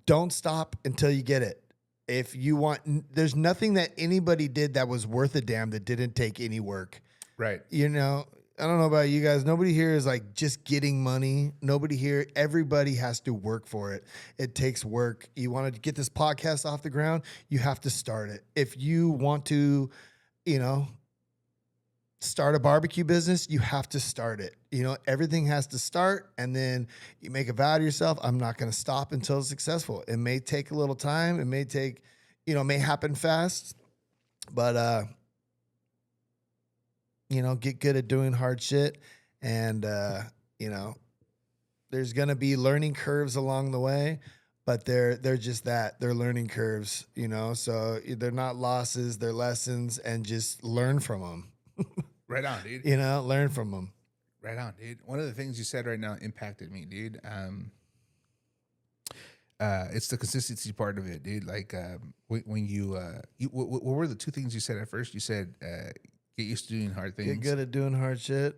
don't stop until you get it. If you want, there's nothing that anybody did that was worth a damn that didn't take any work. Right. I don't know about you guys. Nobody here is like just getting money. Nobody here, everybody has to work for it. It takes work. You want to get this podcast off the ground, you have to start it. If you want to, start a barbecue business, you have to start it. Everything has to start, and then you make a vow to yourself, I'm not going to stop until it's successful. It may take a little time. It may take, it may happen fast, but, get good at doing hard shit. And, there's going to be learning curves along the way, but they're just that. They're learning curves, so they're not losses, they're lessons, and just learn from them. Right on, dude. Learn from them. Right on, dude. One of the things you said right now impacted me, dude. It's the consistency part of it, dude. Like when you what were the two things you said at first? You said get used to doing hard things. Get good at doing hard shit.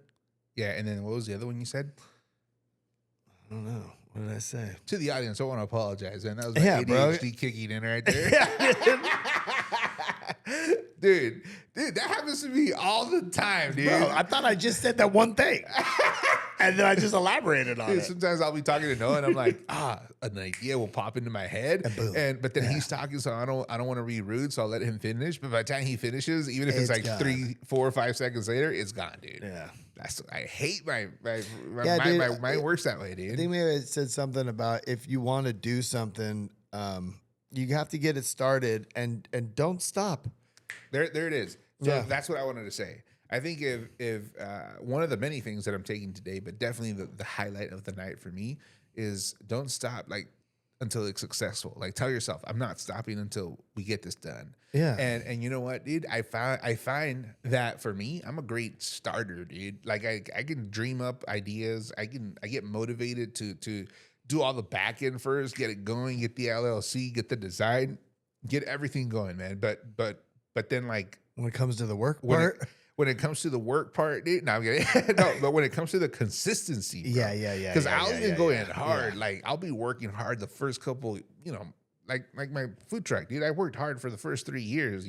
Yeah, and then what was the other one you said? I don't know. What did I say? To the audience, I want to apologize, man. That was my ADHD kicking in right there. Dude, that happens to me all the time, dude. Bro, I thought I just said that one thing. And then I just elaborated on it. Sometimes I'll be talking to Noah and I'm like, an idea will pop into my head. But then he's talking, so I don't want to be rude, so I'll let him finish. But by the time he finishes, even if it's like gone. 3, 4, or 5 seconds later, it's gone, dude. Yeah. I hate my mind works that way, dude. I think maybe I said something about if you want to do something, you have to get it started and don't stop. There it is. So that's what I wanted to say. I think if one of the many things that I'm taking today, but definitely the highlight of the night for me is don't stop until it's successful. Like tell yourself, I'm not stopping until we get this done. Yeah. And you know what, dude? I find that for me, I'm a great starter, dude. Like I can dream up ideas. I get motivated to do all the back end first, get it going, get the LLC, get the design, get everything going, man. But then like when it comes to the work part. When it comes to the work part, dude, no, I'm kidding. No, but when it comes to the consistency, bro, yeah. Because I'll even go in hard. Yeah. Like I'll be working hard the first couple, like my food truck, dude. I worked hard for the first 3 years,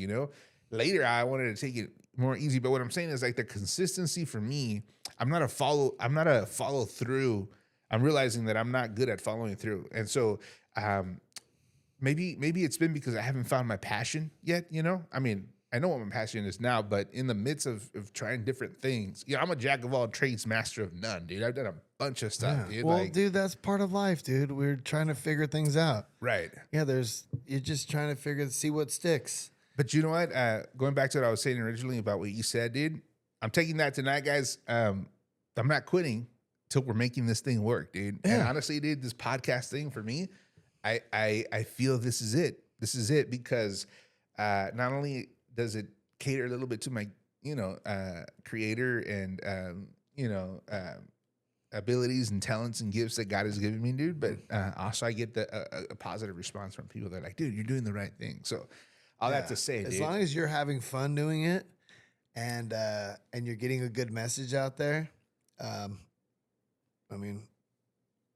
Later, I wanted to take it more easy. But what I'm saying is like the consistency for me, I'm not a follow through. I'm realizing that I'm not good at following through. And so maybe it's been because I haven't found my passion yet, I mean, I know what my passion is now, but in the midst of trying different things, I'm a jack of all trades, master of none, dude. I've done a bunch of stuff, dude. Well, dude, that's part of life, dude. We're trying to figure things out. Right. Yeah, you're just trying to see what sticks. But you know what? Going back to what I was saying originally about what you said, dude, I'm taking that tonight, guys. I'm not quitting till we're making this thing work, dude. And Yeah. honestly, dude, this podcast thing for me, I feel this is it. This is it because not only does it cater a little bit to my, creator and abilities and talents and gifts that God has given me, dude. But also, I get a positive response from people that are like, dude, you're doing the right thing. So, all that to say, as dude, long as you're having fun doing it, and you're getting a good message out there, I mean,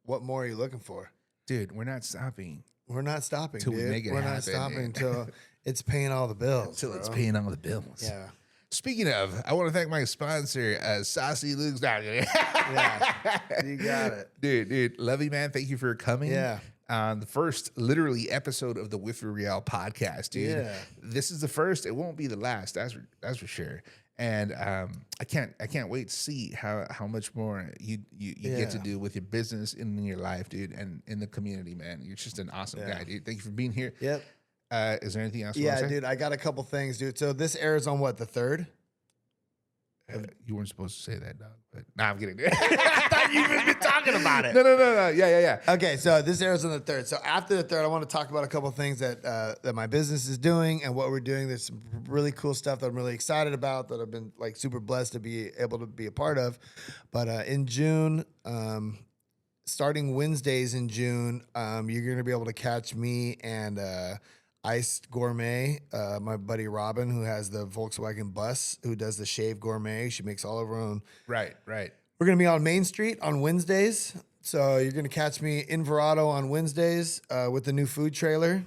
what more are you looking for? dude, we're not stopping We're not stopping, till we dude. make it We're happen. not stopping dude. until it's paying all the bills. Till it's bro. paying all the bills. Yeah. Speaking of, I want to thank my sponsor, Saucy, Luke's. Yeah. You got it. Dude, love you, man. Thank you for coming. Yeah. The first, literally, episode of the WIFFY Real podcast, dude. Yeah. This is the first. It won't be the last. That's for sure. And I can't wait to see how much more you get to do with your business and in your life, dude, and in the community, man. You're just an awesome guy, dude. Thank you for being here. Yep. Is there anything else you want to say? Dude, I got a couple things, dude. So this airs on what, the 3rd? You weren't supposed to say that, dog. But nah, I'm kidding. I thought you've been talking about it. No. Yeah. Okay, so this airs on the 3rd. So after the 3rd, I want to talk about a couple of things that my business is doing and what we're doing. There's some really cool stuff that I'm really excited about that I've been like super blessed to be able to be a part of. But in June, starting Wednesdays in June, you're going to be able to catch me and Iced Gourmet, my buddy Robin, who has the Volkswagen bus, who does the Shave Gourmet. She makes all of her own. Right. We're going to be on Main Street on Wednesdays. So you're going to catch me in Verado on Wednesdays with the new food trailer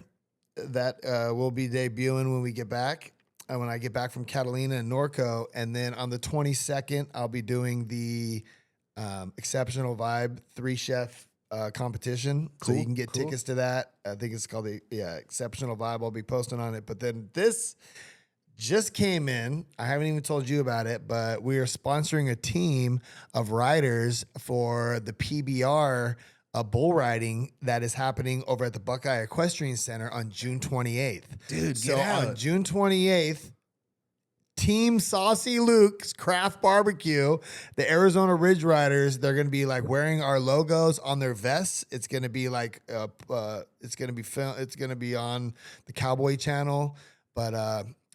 that will be debuting when we get back. When I get back from Catalina and Norco. And then on the 22nd, I'll be doing the Exceptional Vibe 3-chef competition. So you can get tickets to that. I think it's called the Exceptional Vibe. I'll be posting on it. But then this just came in. I haven't even told you about it, but we are sponsoring a team of riders for the PBR bull riding that is happening over at the Buckeye Equestrian Center on June 28th. Dude, so get out. on June 28th, Team Saucy Luke's Craft Barbecue, the Arizona Ridge Riders, they're going to be like wearing our logos on their vests. It's going to be like, it's going to be on the Cowboy Channel. But,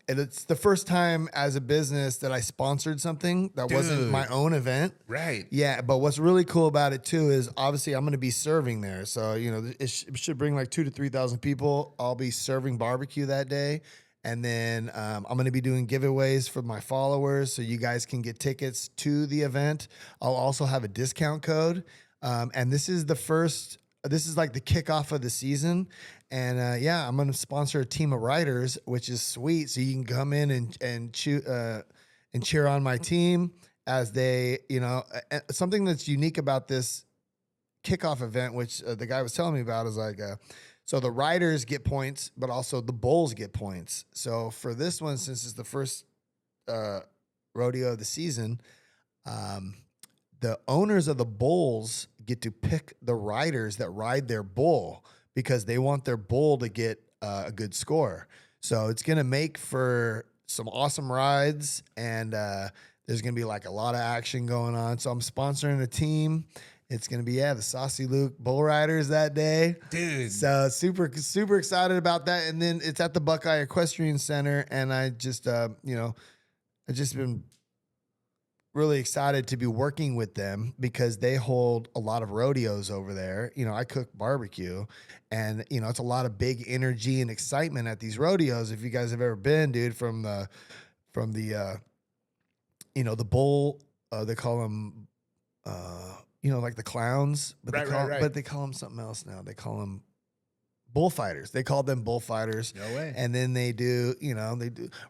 and it's the first time as a business that I sponsored something that wasn't my own event. Right. Yeah. But what's really cool about it too is obviously I'm going to be serving there. So, it should bring like 2,000 to 3,000 people. I'll be serving barbecue that day. And then I'm going to be doing giveaways for my followers so you guys can get tickets to the event. I'll also have a discount code. And this is like the kickoff of the season. And I'm going to sponsor a team of riders, which is sweet. So you can come in and cheer on my team as they, something that's unique about this kickoff event, which the guy was telling me about is like, so the riders get points, but also the bulls get points. So for this one, since it's the first rodeo of the season, the owners of the bulls get to pick the riders that ride their bull because they want their bull to get a good score. So it's going to make for some awesome rides, and there's going to be like a lot of action going on. So I'm sponsoring a team. It's going to be, the Saucy Luke Bull Riders that day. Dude. So super excited about that. And then it's at the Buckeye Equestrian Center. And I just, I've just been really excited to be working with them because they hold a lot of rodeos over there. I cook barbecue and, it's a lot of big energy and excitement at these rodeos. If you guys have ever been, dude, from the the bull, they call them, like the clowns, but they call them something else now. They call them bullfighters. They call them bullfighters. No way. And then they do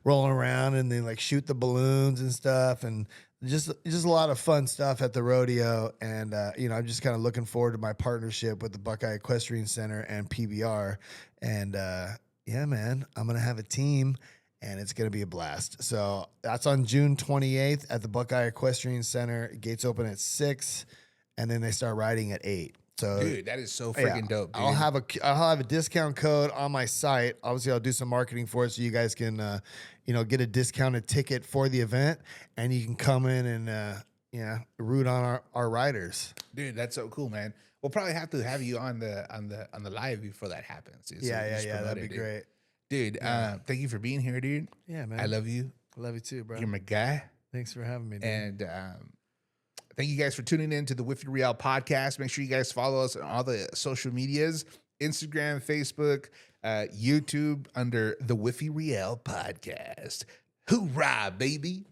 rolling around and they like shoot the balloons and stuff, and just a lot of fun stuff at the rodeo. And I'm just kind of looking forward to my partnership with the Buckeye Equestrian Center and PBR. And man, I'm gonna have a team. And it's going to be a blast. So that's on June 28th at the Buckeye Equestrian Center. Gates open at 6, and then they start riding at 8. So Dude, that is so yeah, freaking dope, dude. I'll have a discount code on my site. Obviously, I'll do some marketing for it so you guys can get a discounted ticket for the event, and you can come in and root on our riders. Dude, that's so cool, man. We'll probably have to have you on the live before that happens. Dude. So Yeah, just promote that'd it, be dude. great. Dude, thank you for being here, dude. Yeah, man. I love you. I love you too, bro. You're my guy. Thanks for having me, dude. And thank you guys for tuning in to the WIFFY Real podcast. Make sure you guys follow us on all the social medias, Instagram, Facebook, YouTube under the WIFFY Real podcast. Hoorah, baby.